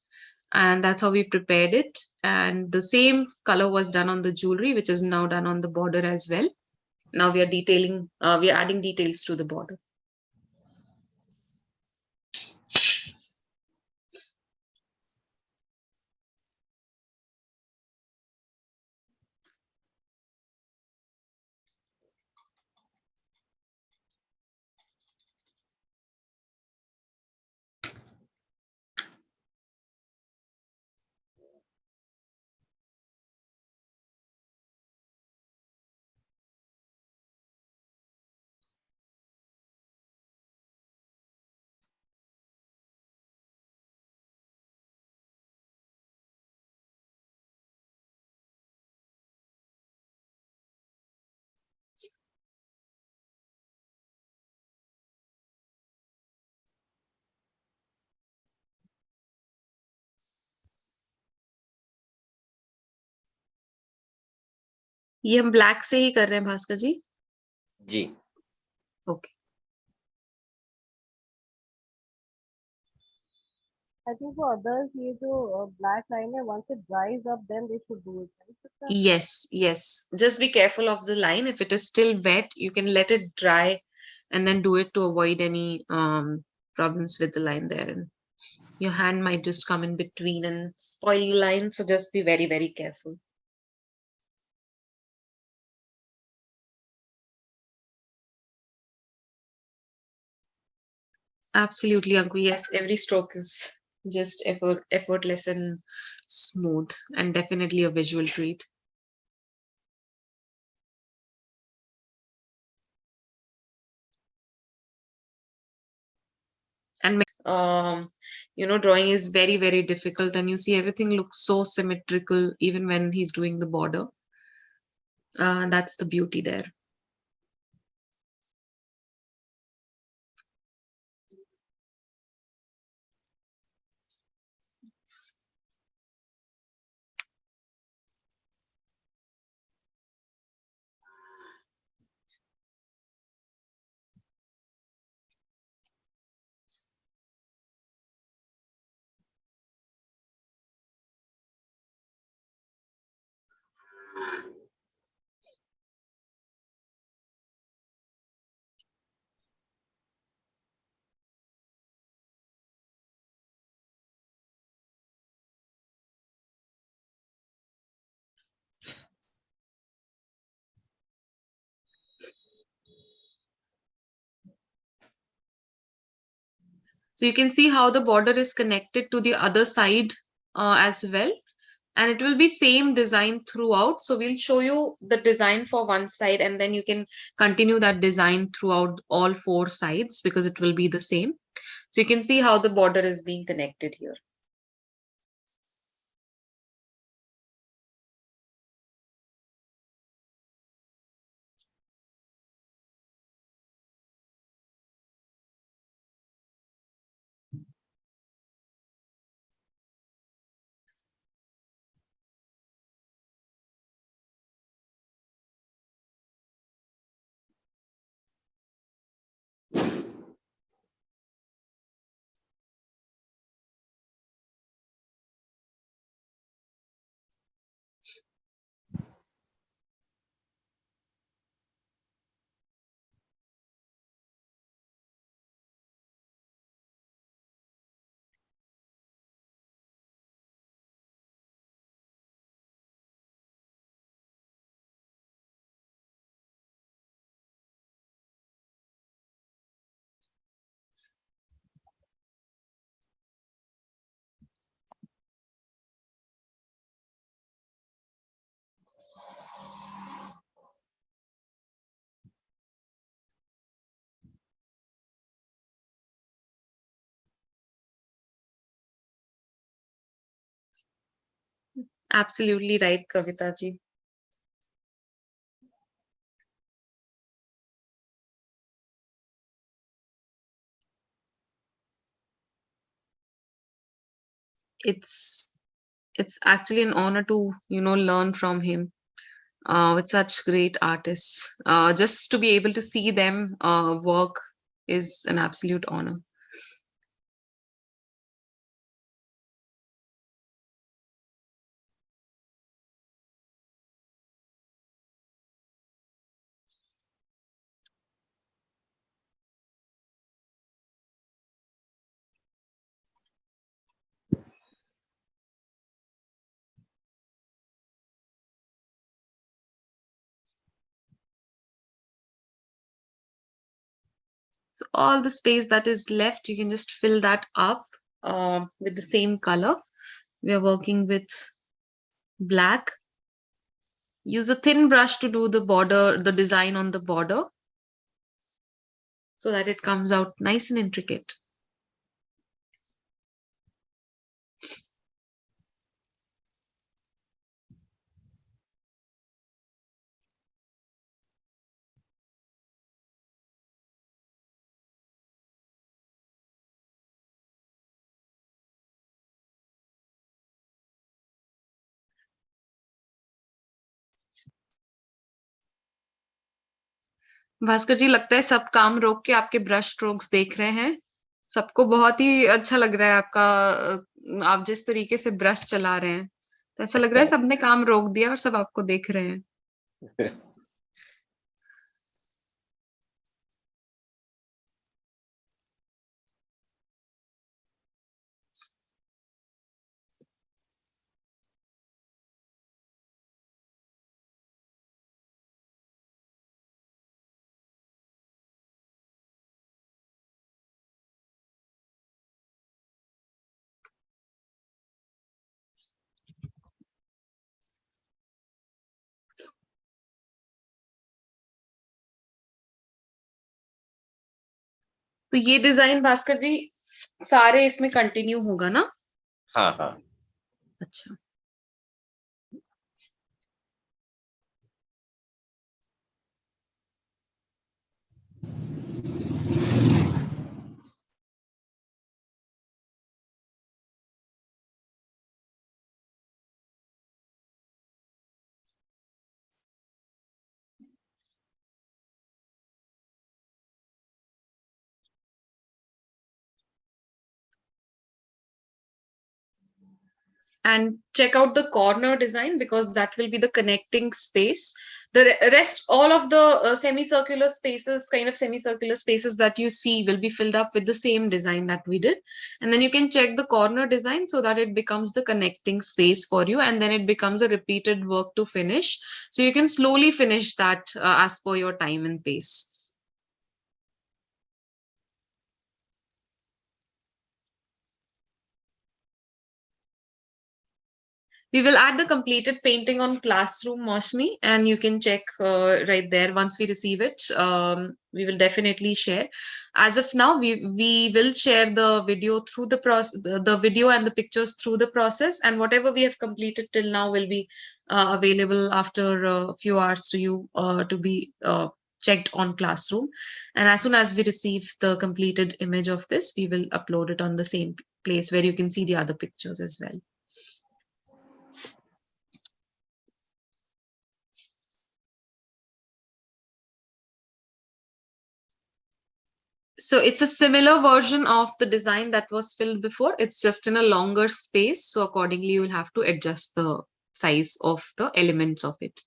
And that's how we prepared it. And the same color was done on the jewelry, which is now done on the border as well. Now we are detailing, we are adding details to the border. ये हम black से ही कर रहे हैं भास्कर जी जी okay I think for others, ये जो black line है, once it dries up, then they should do it, right, sister? yes just be careful of the line. If it is still wet, you can let it dry and then do it to avoid any problems with the line there, and your hand might just come in between and spoil the line, so just be very careful. Absolutely, Anku. Yes, every stroke is just effortless and smooth, and definitely a visual treat. And drawing is very difficult, and you see everything looks so symmetrical even when he's doing the border. That's the beauty there. So you can see how the border is connected to the other side as well. And it will be same design throughout. So we'll show you the design for one side, and then you can continue that design throughout all four sides because it will be the same. So you can see how the border is being connected here. Absolutely right, Kavita ji. It's actually an honor to learn from him with such great artists. Just to be able to see them work is an absolute honor. So all the space that is left, you can just fill that up with the same color. We are working with black. Use a thin brush to do the border, the design on the border, so that it comes out nice and intricate. Bhaskar जी, लगता है सब काम रोक के आपके brush strokes देख रहे हैं। सबको बहुत ही अच्छा लग रहा है आपका आप जिस तरीके से ब्रश चला रहे हैं। तो ऐसा लग रहा है सबने काम रोक दिया और सब आपको देख रहे हैं। तो ये डिजाइन भास्कर जी सारे इसमें कंटिन्यू होगा ना? हाँ हाँ। अच्छा। And check out the corner design because that will be the connecting space. The rest, all of the semicircular spaces, kind of semicircular spaces that you see will be filled up with the same design that we did. And then you can check the corner design so that it becomes the connecting space for you, and then it becomes a repeated work to finish. So you can slowly finish that as per your time and pace. We will add the completed painting on Classroom, Moshmi, and you can check right there once we receive it. We will definitely share. As of now, we will share the video through the process, the video and the pictures through the process, and whatever we have completed till now will be available after a few hours to you to be checked on Classroom. And as soon as we receive the completed image of this, we will upload it on the same place where you can see the other pictures as well. So it's a similar version of the design that was filled before. It's just in a longer space. So accordingly, you will have to adjust the size of the elements of it.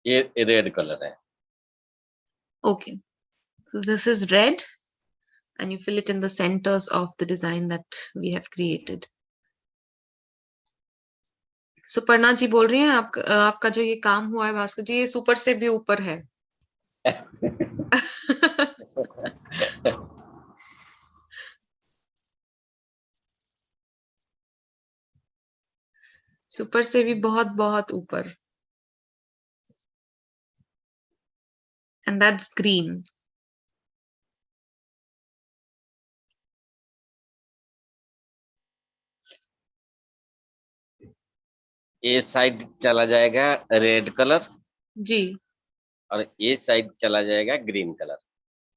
ये red colour है. Okay, so this is red, and you fill it in the centers of the design that we have created. Suparna ji बोल रही हैं आपका जो ये काम हुआ है भास्कर जी, ये सुपर से भी ऊपर है. सुपर से भी बहुत बहुत ऊपर. And that's green. ये साइड चला जाएगा रेड कलर जी और ये साइड चला जाएगा ग्रीन कलर.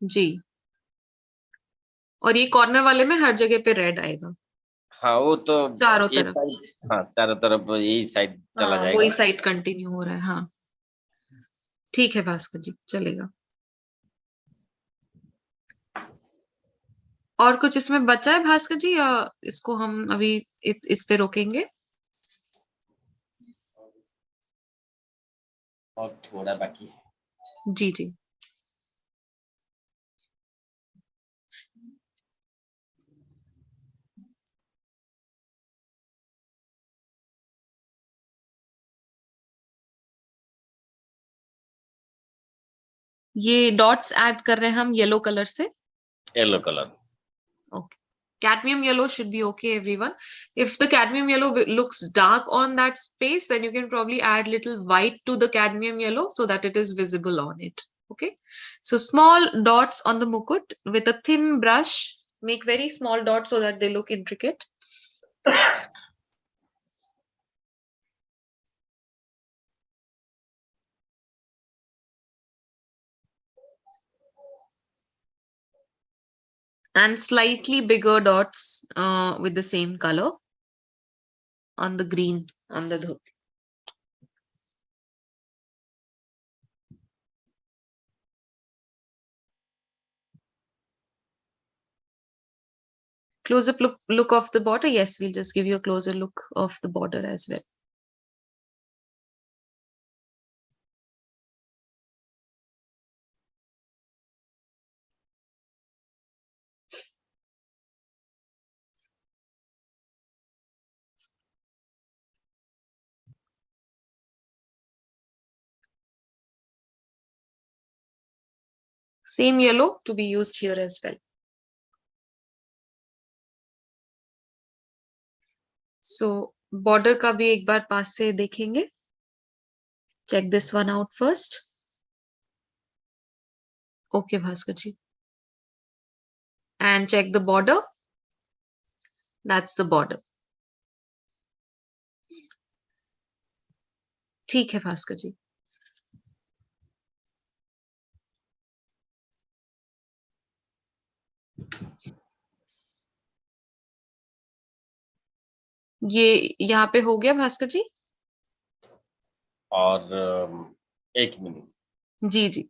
जी. और ये कॉर्नर वाले में हर जगह पे रेड आएगा. हाँ वो तो चारों ये तरफ. साइड, हाँ चारों तरफ यही साइड चला हाँ, जाएगा. वही साइड कंटिन्यू हो रहा है. हाँ ठीक है भास्कर जी, चलेगा. और कुछ इसमें बचा है भास्कर जी, या इसको हम अभी इस पे रोकेंगे? और थोड़ा बाकी है. जी जी. ये डॉट्स ऐड कर रहे हैं हम येलो कलर से. Yellow colour. Okay. Cadmium yellow should be okay, everyone. If the cadmium yellow looks dark on that space, then you can probably add little white to the cadmium yellow so that it is visible on it. Okay. So small dots on the mukut with a thin brush. Make very small dots so that they look intricate. And slightly bigger dots with the same color on the green on the dhoti. Close-up look of the border. Yes, we'll just give you a closer look of the border as well. Same yellow to be used here as well. So border का भी एक बार पास से देखेंगे. Check this one out first. Okay, Bhaskar ji. And check the border. That's the border. ठीक है भास्कर जी. ये यहाँ पे हो गया भास्कर जी. और एक मिनट. जी जी.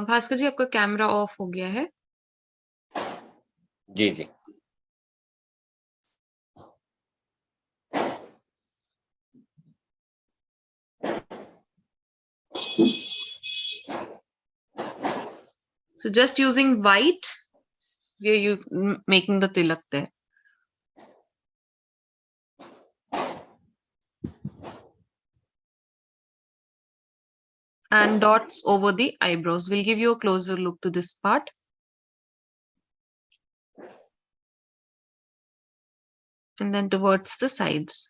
भास्कर जी आपका कैमरा ऑफ हो गया है. जी जी. So just using white where you making the tilak there. And dots over the eyebrows. We'll give you a closer look to this part. And then towards the sides.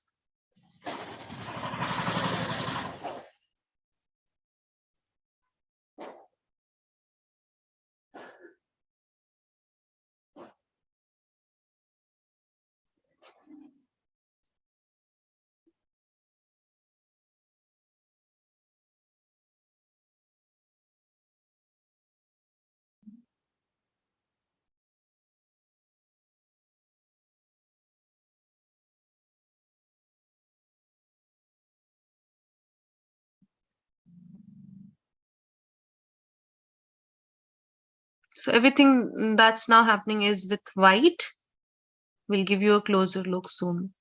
So everything that's now happening is with white. We'll give you a closer look soon.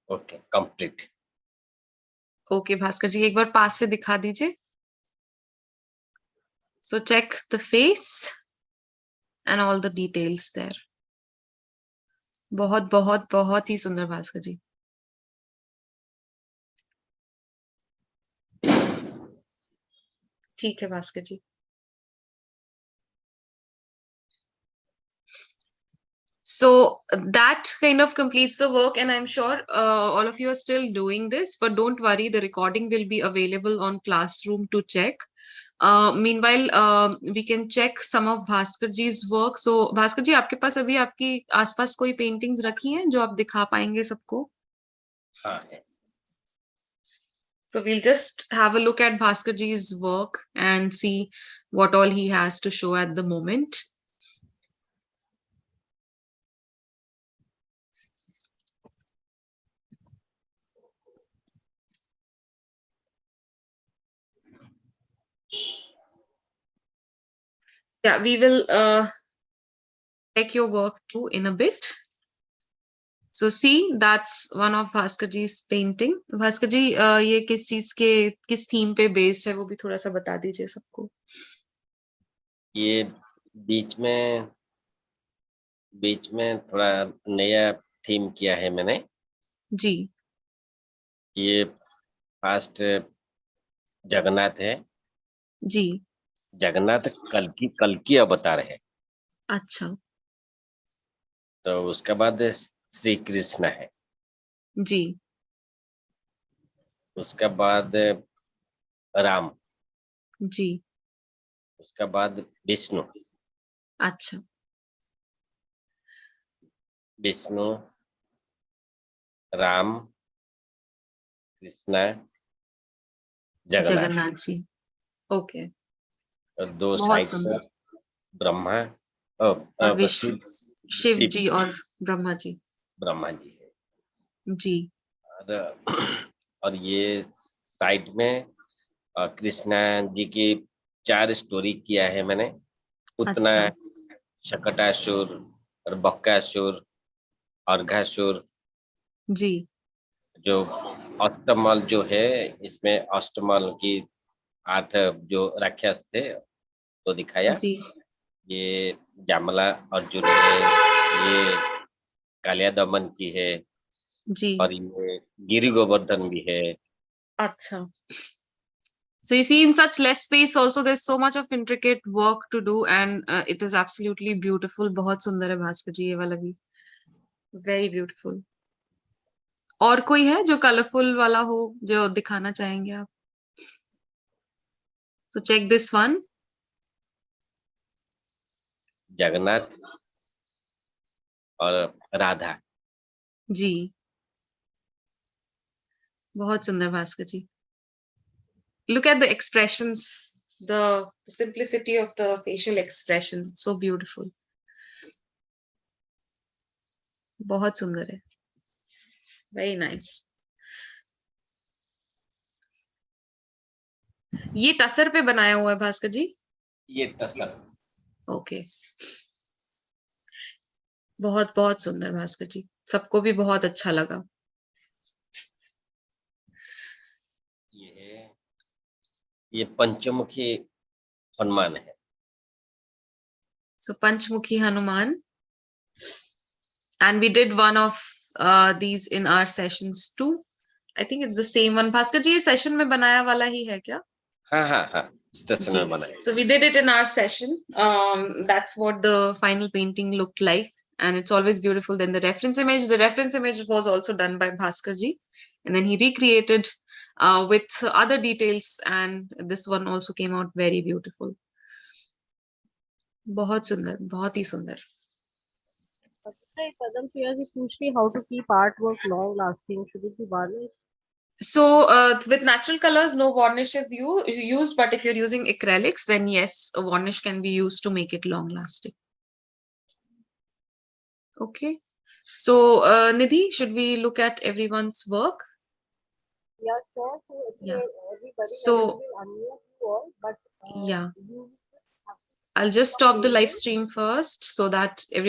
Okay, complete. Okay, Bhaskar ji एक बार पास से दिखा दीजिए. So check the face and all the details there. बहुत बहुत बहुत ही सुंदर भास्कर जी. ठीक है भास्कर जी. So that kind of completes the work, and I'm sure all of you are still doing this, but don't worry, the recording will be available on Classroom to check. Meanwhile, we can check some of Bhaskar ji's work. So Bhaskar ji, आपके पास अभी आपकी आसपास कोई paintings रखी हैं जो आप दिखा पाएंगे सबको? हाँ है. So we'll just have a look at Bhaskar ji's work and see what all he has to show at the moment. Yeah, we will check your work too in a bit. So see, that's one of Bhaskar ji's painting. Bhaskar ji, ये किस चीज के किस theme पे based है वो भी थोड़ा सा बता दीजिए सबको. ये बीच में थोड़ा नया थीम किया है मैंने. जी. ये फास्ट जगन्नाथ है. जी. जगन्नाथ कल की अवतार है. अच्छा. तो उसके बाद श्री कृष्ण है. जी. उसके बाद राम. जी. उसके बाद विष्णु. अच्छा. विष्णु, राम, कृष्णा, जगन्नाथ. जगन्नाथ जी. ओके. और दो बहुत साइड सुंदर. पर ब्रह्मा और विष्णु, शिव शिव जी और ब्रह्मा जी. ब्रह्मा जी है. जी. और ये साइड में कृष्णा जी की 4 स्टोरी किया है मैंने. उतना अच्छा. शकटासुर और बक्कासुर, अर्घासुर, जी. जो अष्टमल जो है इसमें अष्टमल की 8 जो राक्षस थे तो दिखाया. जी. ये जामला अर्जुन है, ये कालिया दमन की है, जी. और ये गिरि गोवर्धन भी है. अच्छा. So you see, in such less space also, there's so much of intricate work to do, and it is absolutely beautiful. बहुत सुंदर है भास्कर जी ये वाला भी. Very beautiful. और कोई है जो कलरफुल वाला हो जो दिखाना चाहेंगे आप? So check this one. Jagannath और राधा. जी. बहुत सुंदर भास्कर जी. Look at the expressions, the simplicity of the facial expressions. It's so beautiful. बहुत सुंदर है. Very nice. ये टसर पे बनाया हुआ है भास्कर जी? ये तसर. ओके. बहुत बहुत सुंदर भास्कर जी, सबको भी बहुत अच्छा लगा. ये पंचमुखी हनुमान है. So Panchmukhi Hanuman, and we did one of these in our sessions too. I think it's the same one. Bhaskar ji, ये सेशन में बनाया वाला ही है क्या? हाँ हाँ हाँ, स्टेशन में बनाया. So we did it in our session. That's what the final painting looked like, and it's always beautiful. Then the reference image was also done by Bhaskar ji, and then he recreated with other details, and this one also came out very beautiful. बहुत सुंदर, बहुत ही सुंदर. Padam Priya ji पूछ रही how to keep artwork long lasting. Should it be varnished? So with natural colors, no varnish is used, but if you're using acrylics, then yes, a varnish can be used to make it long lasting. Okay. So Nidhi, should we look at everyone's work? Yeah, sure. So Yeah. everybody, So I will unmute you all, but yeah, you I'll just stop the live stream first so that everyone